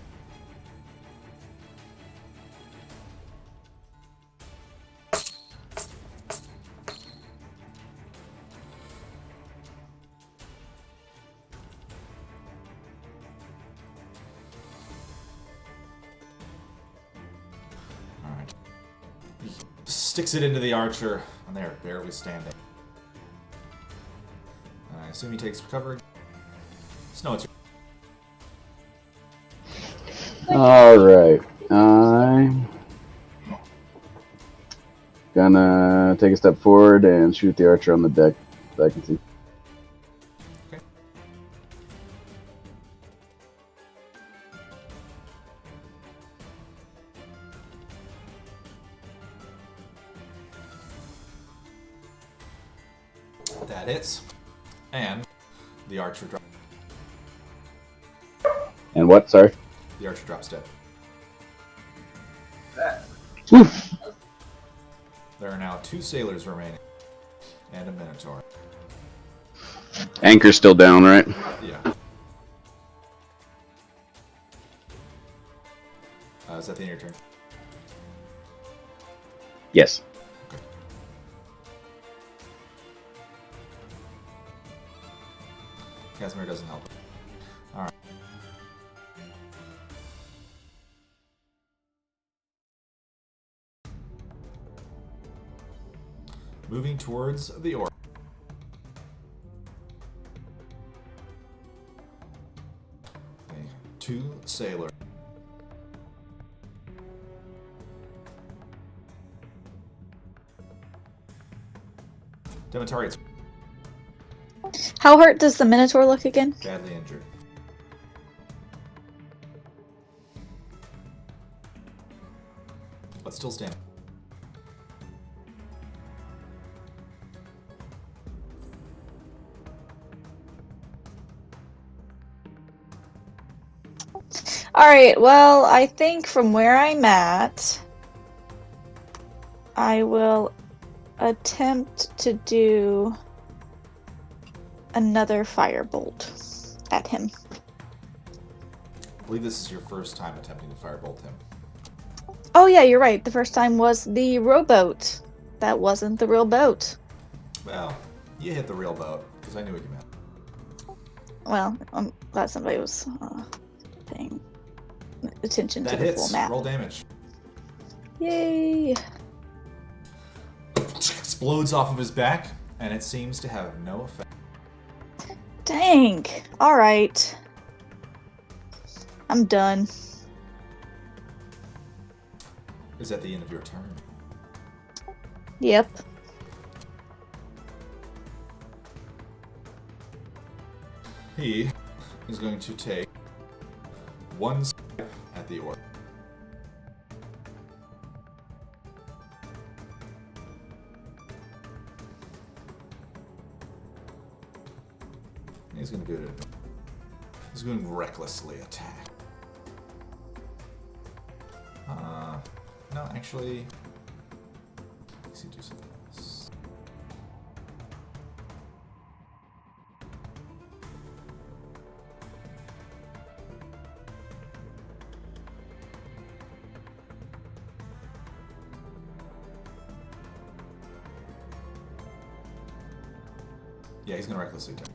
Speaker 1: sticks it into the archer, and they are barely standing. And I assume he takes cover. Snow, it's your...
Speaker 2: Alright. I'm gonna take a step forward and shoot the archer on the deck that I can see.
Speaker 1: Okay. That hits. And the archer drops.
Speaker 2: And what? Sorry?
Speaker 1: The archer drops dead.
Speaker 2: Oof.
Speaker 1: There are now 2 sailors remaining. And a minotaur.
Speaker 2: Anchor's still down, right?
Speaker 1: Yeah. Is that the end of your turn?
Speaker 2: Yes.
Speaker 1: Okay. Casimir doesn't help. Alright. Moving towards the orc. Okay. 2 sailors. Demetari, it's
Speaker 5: How hurt does the Minotaur look again?
Speaker 1: badly injured. But still standing.
Speaker 5: Alright, well, I think from where I'm at, I will attempt to do another firebolt at him.
Speaker 1: I believe this is your first time attempting to firebolt him.
Speaker 5: Oh yeah, you're right. The first time was the rowboat. That wasn't the real boat.
Speaker 1: Well, you hit the real boat, because I knew what you meant.
Speaker 5: Well, I'm glad somebody was paying attention
Speaker 1: That
Speaker 5: to the
Speaker 1: hits.
Speaker 5: full map.
Speaker 1: Roll damage.
Speaker 5: Yay!
Speaker 1: Explodes off of his back, and it seems to have no effect.
Speaker 5: Dang! Alright. I'm done.
Speaker 1: Is that the end of your turn?
Speaker 5: Yep.
Speaker 1: He is going to take 1 swipe at the orc. He's going to do it. He's going to recklessly attack. No, actually. Let's see, do something else. Yeah, he's going to recklessly attack.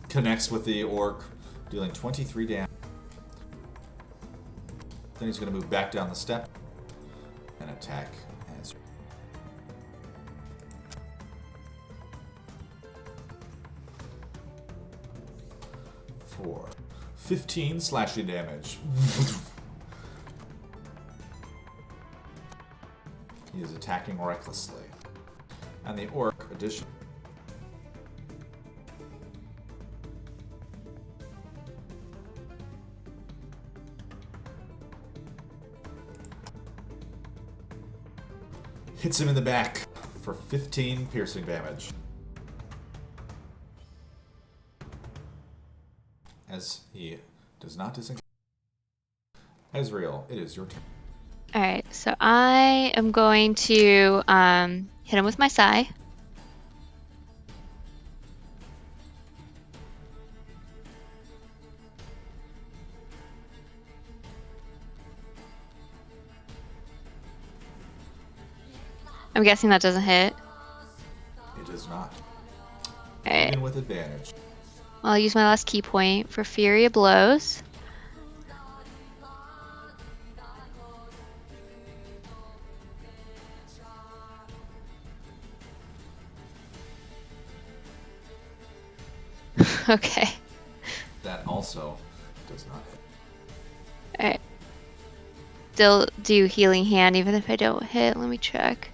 Speaker 1: Connects with the orc, dealing 23 damage. Then he's going to move back down the step and attack as 4. 15 slashing damage. He is attacking recklessly. And the orc addition. Hits him in the back for 15 piercing damage. As he does not disengage. Ezreal, it is your turn.
Speaker 6: All right, so I am going to hit him with my sai. I'm guessing that doesn't hit.
Speaker 1: It does not.
Speaker 6: All right.
Speaker 1: Even with advantage.
Speaker 6: I'll use my last key point for Fury of Blows. Okay.
Speaker 1: That also does not hit.
Speaker 6: Alright. Still do healing hand even if I don't hit. Let me check.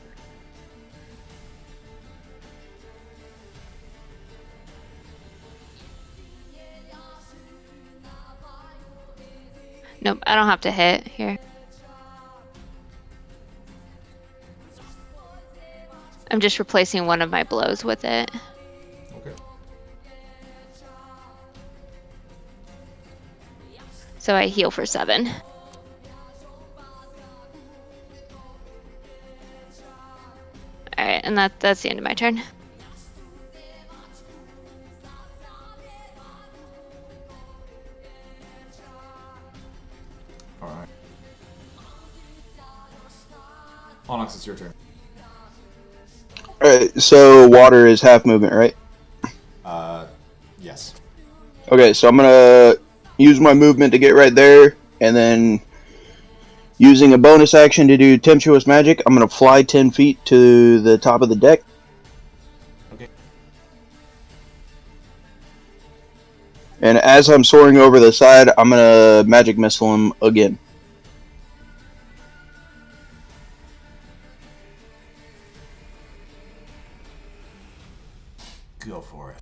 Speaker 6: Nope, I don't have to hit here. I'm just replacing one of my blows with it.
Speaker 1: Okay.
Speaker 6: So I heal for 7. Alright, and that's the end of my turn.
Speaker 1: Alright. Onyx, it's your turn.
Speaker 7: Alright, so water is half movement, right?
Speaker 1: Yes.
Speaker 7: Okay, so I'm gonna use my movement to get right there, and then using a bonus action to do Tempestuous Magic, I'm gonna fly 10 feet to the top of the deck.
Speaker 1: Okay.
Speaker 7: And as I'm soaring over the side, I'm gonna Magic Missile him again.
Speaker 1: Go for it.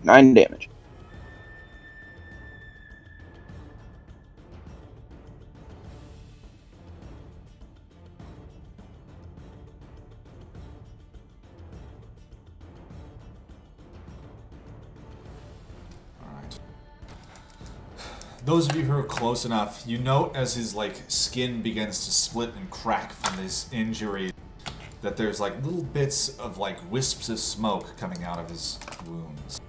Speaker 7: Nine damage.
Speaker 1: Alright. Those of you who are close enough, you note as his like skin begins to split and crack from this injury that there's like little bits of like wisps of smoke coming out of his wounds.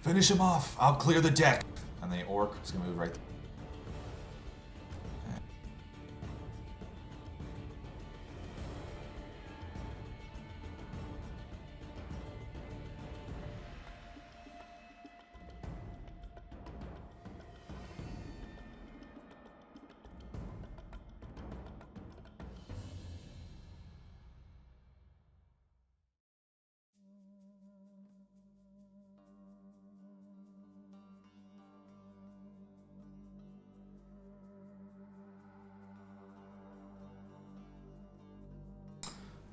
Speaker 1: Finish him off. I'll clear the deck. And the orc is gonna move right.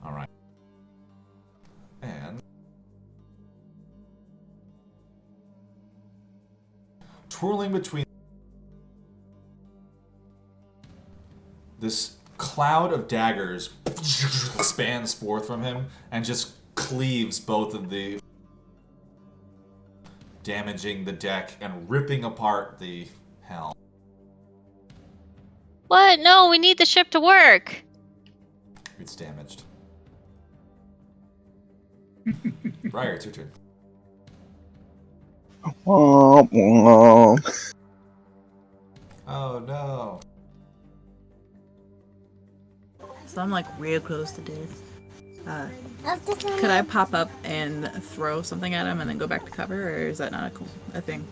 Speaker 1: All right. And twirling between this cloud of daggers spans forth from him and just cleaves both of the, damaging the deck and ripping apart the helm.
Speaker 6: What? No, we need the ship to work.
Speaker 1: It's damaged. Briar, it's your turn.
Speaker 7: Womp womp.
Speaker 1: Oh no.
Speaker 4: So I'm like real close to death. Could I pop up and throw something at him and then go back to cover, or is that not a thing?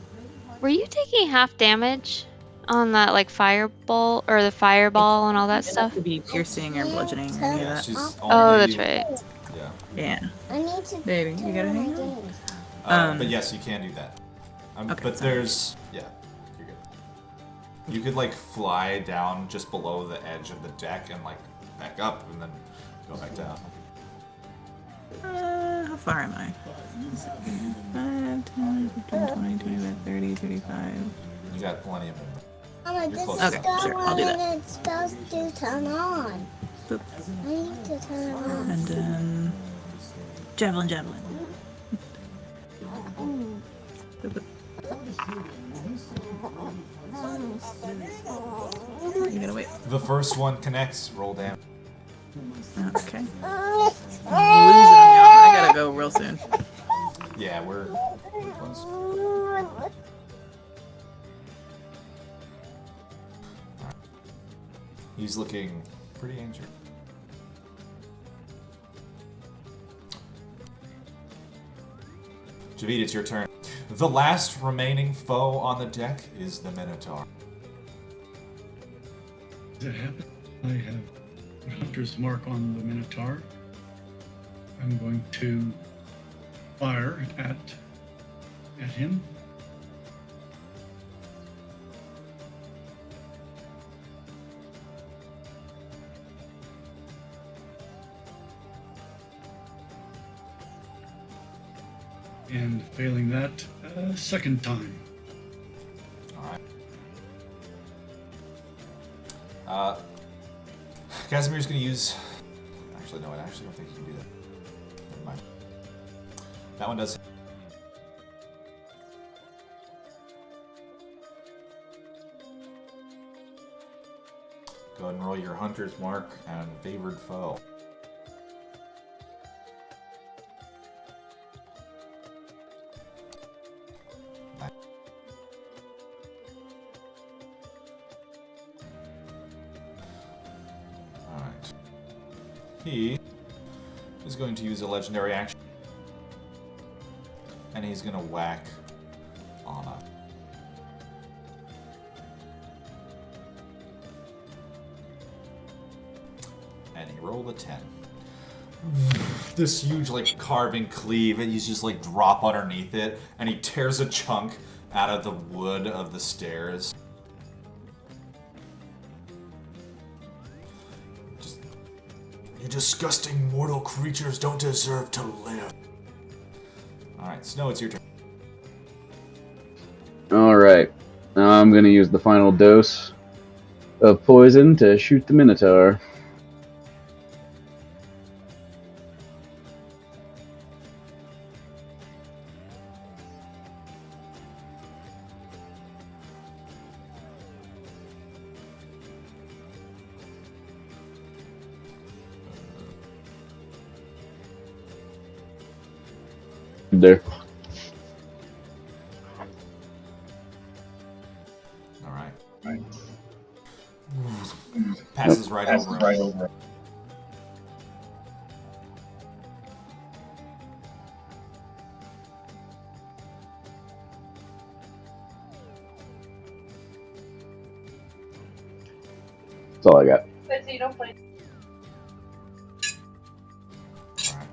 Speaker 6: Were you taking half damage on that like fireball or the fireball and all that
Speaker 4: It
Speaker 6: stuff?
Speaker 4: has to be piercing or bludgeoning or any of
Speaker 1: Yeah,
Speaker 4: that.
Speaker 1: she's only,
Speaker 6: Oh, that's right.
Speaker 1: Yeah.
Speaker 4: Yeah.
Speaker 9: I need to
Speaker 4: Baby, you gotta hang on.
Speaker 1: But yes, you can do that.
Speaker 4: Okay,
Speaker 1: but
Speaker 4: sorry.
Speaker 1: there's, yeah, you're good. You could like fly down just below the edge of the deck and like back up and then go back down.
Speaker 4: How far am I? 5, 10, 15, 20, 25, 30, 35.
Speaker 1: You got plenty of movement.
Speaker 9: Mama,
Speaker 1: You're
Speaker 9: this
Speaker 1: close
Speaker 9: is
Speaker 1: enough.
Speaker 9: the
Speaker 4: Okay, sure, I'll
Speaker 9: one
Speaker 4: do that.
Speaker 9: and it's supposed to turn on.
Speaker 4: Boop.
Speaker 9: I need to turn it on.
Speaker 4: And then javelin. Boop, boop. You gotta wait.
Speaker 1: The first one connects, roll damage.
Speaker 4: Okay. I'm losing y'all. I gotta go real soon.
Speaker 1: Yeah, we're close. He's looking pretty injured. Javid, it's your turn. The last remaining foe on the deck is the Minotaur.
Speaker 8: As it happens, I have put Hunter's Mark on the Minotaur. I'm going to fire at him. And failing that, second time.
Speaker 1: Alright. Casimir's gonna use... Actually, no, I actually don't think he can do that. Never mind. That one does... Go ahead and roll your Hunter's Mark and Favored Foe. Alright. He is going to use a legendary action. And he's going to whack Anna. And he rolled a 10. This huge, like, carving cleave, and he's just, like, drop underneath it, and he tears a chunk out of the wood of the stairs. Just, you disgusting mortal creatures don't deserve to live. Alright, Snow, it's your turn.
Speaker 2: Alright. Now I'm going to use the final dose of poison to shoot the Minotaur. There.
Speaker 1: Alright. Passes right over him.
Speaker 2: That's all I got.
Speaker 1: Alright.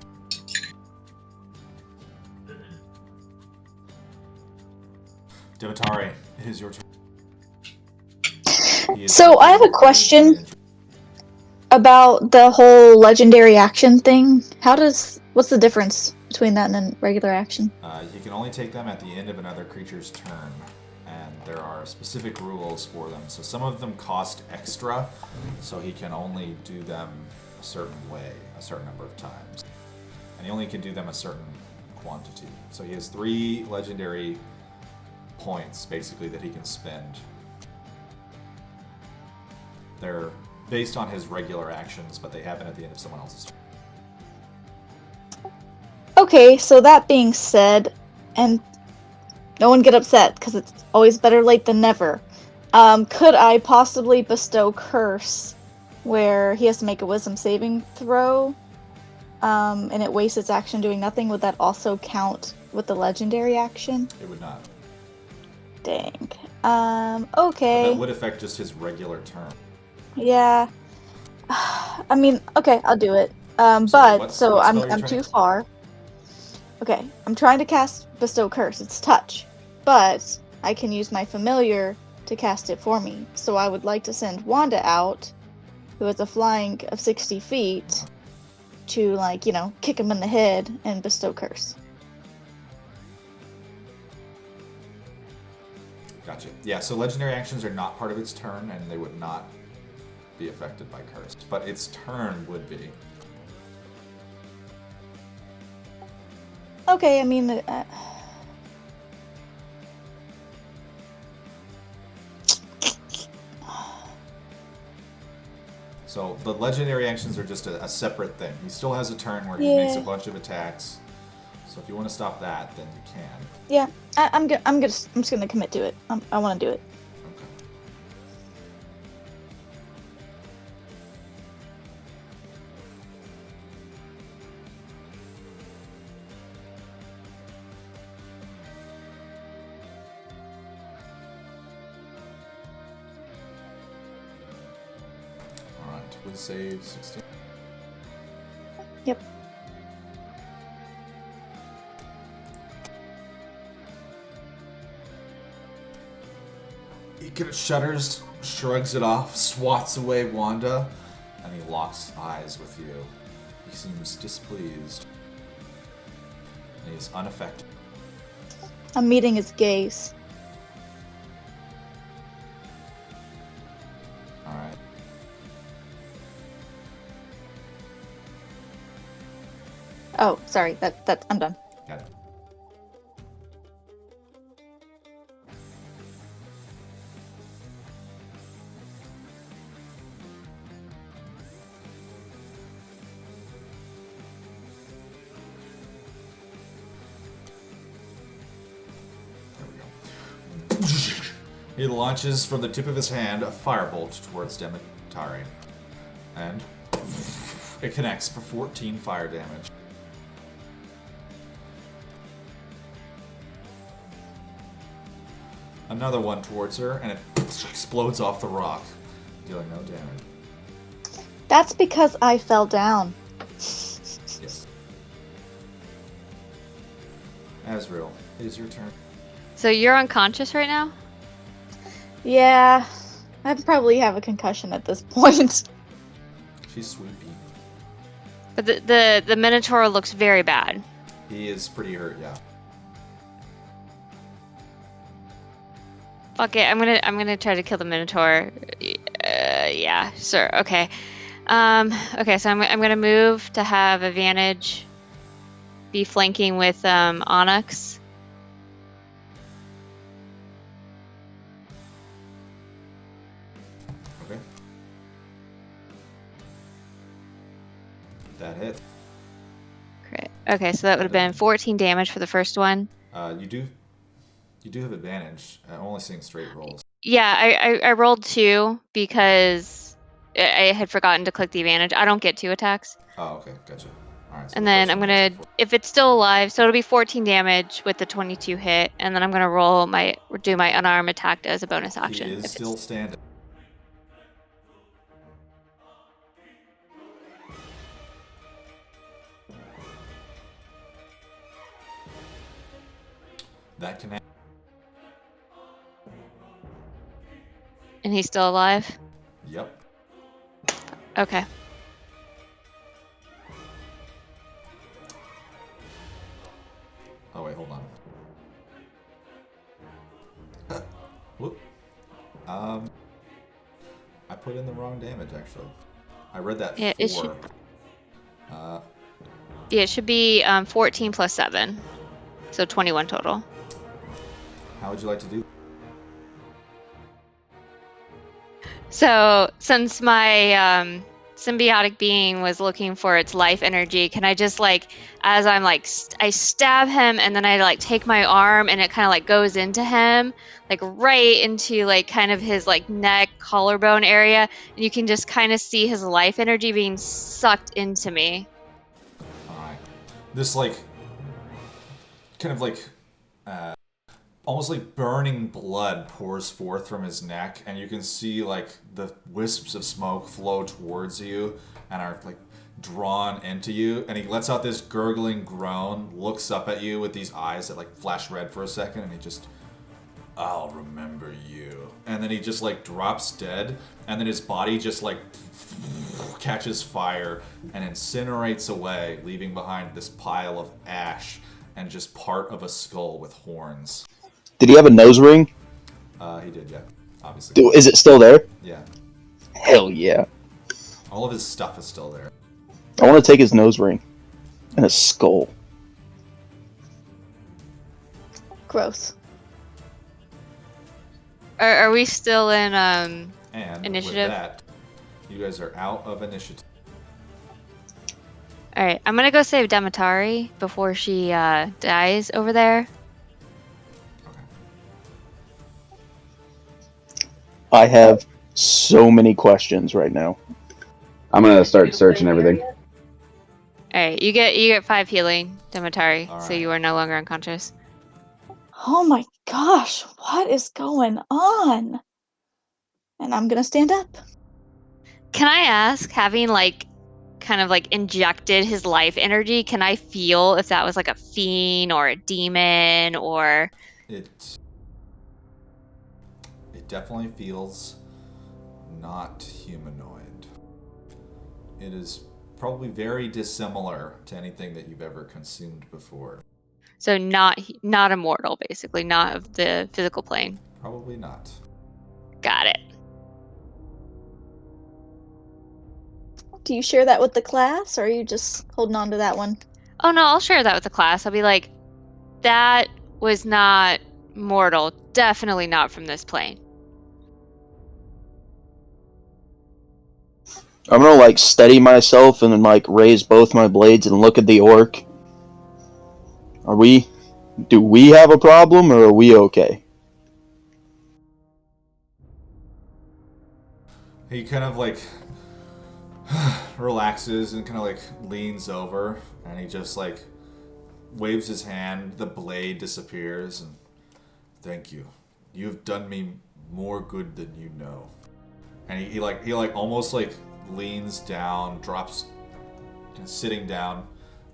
Speaker 1: Demetari, it is your turn.
Speaker 5: So I have a question about the whole legendary action thing. What's the difference between that and a regular action?
Speaker 1: You can only take them at the end of another creature's turn, and there are specific rules for them. So some of them cost extra, so he can only do them a certain way, a certain number of times. And he only can do them a certain quantity. So he has 3 legendary points, basically, that he can spend. They're based on his regular actions, but they happen at the end of someone else's turn.
Speaker 5: Okay, so that being said, and no one get upset, because it's always better late than never. Could I possibly bestow Curse, where he has to make a Wisdom saving throw, and it wastes its action doing nothing? Would that also count with the legendary action?
Speaker 1: It would not.
Speaker 5: Dang.
Speaker 1: But
Speaker 5: Okay.
Speaker 1: that would affect just his regular turn.
Speaker 5: Yeah. I mean, okay, I'll do it.
Speaker 1: what
Speaker 5: I'm
Speaker 1: spell you're
Speaker 5: I'm
Speaker 1: trying
Speaker 5: too
Speaker 1: to-
Speaker 5: far. Okay, I'm trying to cast Bestow Curse. It's touch, but I can use my familiar to cast it for me. So I would like to send Wanda out, who has a flying of 60 feet, to, like, kick him in the head and bestow Curse.
Speaker 1: Gotcha. Yeah, so legendary actions are not part of its turn, and they would not be affected by Curse. But its turn would be.
Speaker 5: Okay, I mean,
Speaker 1: So the legendary actions are just a separate thing. He still has a turn where he makes a
Speaker 5: Yeah.
Speaker 1: bunch of attacks. So if you want to stop that, then you can.
Speaker 5: yeah, I'm just gonna commit to it. I want to do it.
Speaker 1: Okay. with save 16.
Speaker 5: Yep.
Speaker 1: He kind of shudders, shrugs it off, swats away Wanda, and he locks eyes with you. He seems displeased. And he's unaffected.
Speaker 5: I'm meeting his gaze.
Speaker 1: Alright.
Speaker 5: Oh, sorry. That I'm done.
Speaker 1: Got it. He launches from the tip of his hand a firebolt towards Demetari. And it connects for 14 fire damage. Another one towards her, and it explodes off the rock, dealing no damage.
Speaker 5: That's because I fell down.
Speaker 1: Yes. Azrael, it is your turn.
Speaker 6: So you're unconscious right now?
Speaker 5: Yeah, I probably have a concussion at this point.
Speaker 1: She's sweepy.
Speaker 6: But the Minotaur looks very bad.
Speaker 1: He is pretty hurt, yeah.
Speaker 6: Fuck it, I'm gonna try to kill the Minotaur. Yeah, sure, okay. Okay, so I'm gonna move to have advantage. Be flanking with Onyx.
Speaker 1: Okay. That hit.
Speaker 6: Great. Okay, so that would have been 14 damage for the first one.
Speaker 1: You do have advantage. I'm only seeing straight rolls.
Speaker 6: Yeah, I rolled 2 because I had forgotten to click the advantage. I don't get 2 attacks.
Speaker 1: Oh, okay, gotcha. All right. So
Speaker 6: And
Speaker 1: the
Speaker 6: then
Speaker 1: first
Speaker 6: I'm
Speaker 1: one
Speaker 6: gonna,
Speaker 1: makes it
Speaker 6: if it's still alive, so it'll be 14 damage with the 22 hit, and then I'm gonna do my unarmed attack as a bonus
Speaker 1: He
Speaker 6: action.
Speaker 1: is
Speaker 6: if
Speaker 1: still
Speaker 6: it's-
Speaker 1: standing. That can.
Speaker 6: And he's still alive?
Speaker 1: Yep.
Speaker 6: Okay.
Speaker 1: Oh wait, hold on. Whoop. I put in the wrong damage actually. I read that
Speaker 6: Yeah,
Speaker 1: 4.
Speaker 6: it should. Yeah, it should be 14 plus 7, so 21 total.
Speaker 1: How would you like to do?
Speaker 6: So since my symbiotic being was looking for its life energy, can I just as I'm I stab him and then I take my arm and it kind of goes into him, right into kind of his neck collarbone area, and you can just kind of see his life energy being sucked into me.
Speaker 1: All right. This kind of almost burning blood pours forth from his neck, and you can see the wisps of smoke flow towards you and are drawn into you, and he lets out this gurgling groan, looks up at you with these eyes that flash red for a second, and he just, I'll remember you. And then he just drops dead, and then his body just catches fire and incinerates away, leaving behind this pile of ash and just part of a skull with horns.
Speaker 7: Did he have a nose ring?
Speaker 1: He did, yeah. Obviously.
Speaker 7: Is it still there?
Speaker 1: Yeah.
Speaker 7: Hell yeah.
Speaker 1: All of his stuff is still there.
Speaker 7: I want to take his nose ring and his skull.
Speaker 5: Gross.
Speaker 6: Are we still in
Speaker 1: And
Speaker 6: initiative?
Speaker 1: with that, you guys are out of initiative.
Speaker 6: All right, I'm gonna go save Demetari before she dies over there.
Speaker 7: I have so many questions right now.
Speaker 2: I'm gonna start searching everything.
Speaker 6: All right, you get 5 healing, Demetari,
Speaker 1: All
Speaker 6: so
Speaker 1: right.
Speaker 6: you are no longer unconscious.
Speaker 5: Oh my gosh, what is going on? And I'm gonna stand up.
Speaker 6: Can I ask, having like kind of like injected his life energy, can I feel if that was like a fiend or a demon or
Speaker 1: It definitely feels not humanoid. It is probably very dissimilar to anything that you've ever consumed before.
Speaker 6: so not immortal, basically, not of the physical plane.
Speaker 1: Probably not.
Speaker 6: Got it.
Speaker 5: Do you share that with the class, or are you just holding on to that one?
Speaker 6: Oh no, I'll share that with the class. I'll be like, that was not mortal. Definitely not from this plane.
Speaker 7: I'm gonna like steady myself and then like raise both my blades and look at the orc. Do we have a problem or are we okay?
Speaker 1: He kind of like relaxes and kind of like leans over, and he just like waves his hand. The blade disappears, and thank you. You've done me more good than you know. And he almost like leans down, drops, sitting down,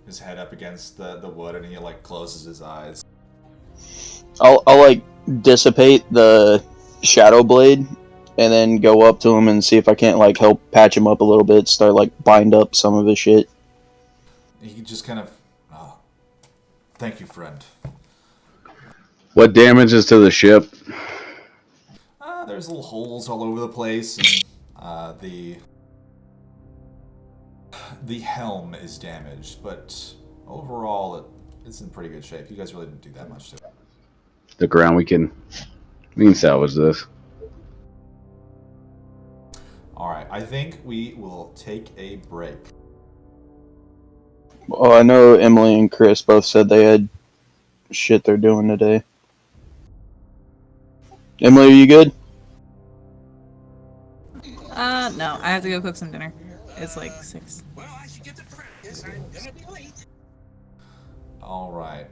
Speaker 1: his head up against the wood, and he like closes his eyes.
Speaker 7: I'll like dissipate the shadow blade and then go up to him and see if I can't like help patch him up a little bit, start like bind up some of his shit.
Speaker 1: He just kind of, oh, thank you, friend.
Speaker 2: What damage is to the ship?
Speaker 1: There's little holes all over the place, and the helm is damaged, but overall it's in pretty good shape. You guys really didn't do that much to it.
Speaker 2: The ground, we can salvage this.
Speaker 1: Alright, I think we will take a break.
Speaker 7: Well, I know Emily and Chris both said they had shit they're doing today. Emily, are you good?
Speaker 4: No, I have to go cook some dinner. It's like 6.
Speaker 1: Alright.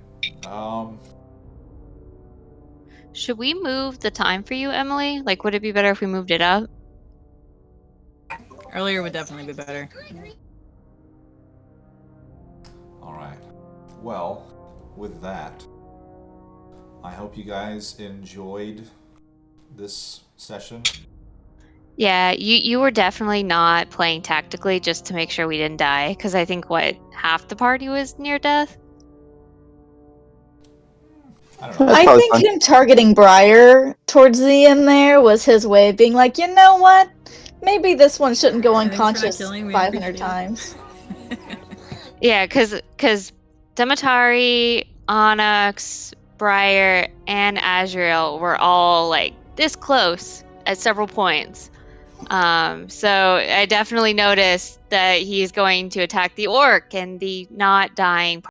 Speaker 6: Should we move the time for you, Emily? Like, would it be better if we moved it up?
Speaker 4: Earlier would definitely be better.
Speaker 1: Alright. Well, with that, I hope you guys enjoyed this session.
Speaker 6: Yeah, you were definitely not playing tactically just to make sure we didn't die, because I think half the party was near death.
Speaker 1: I don't know.
Speaker 7: That's
Speaker 5: I
Speaker 7: probably
Speaker 5: think
Speaker 7: fine.
Speaker 5: him targeting Briar towards the end there was his way of being like, you know what? Maybe this one shouldn't go
Speaker 4: Thanks for not
Speaker 5: unconscious
Speaker 4: killing me,
Speaker 5: 500
Speaker 4: appreciate it.
Speaker 5: times.
Speaker 6: Yeah, because Demetari, Onyx, Briar, and Azrael were all like this close at several points. So I definitely noticed that he's going to attack the orc and the not dying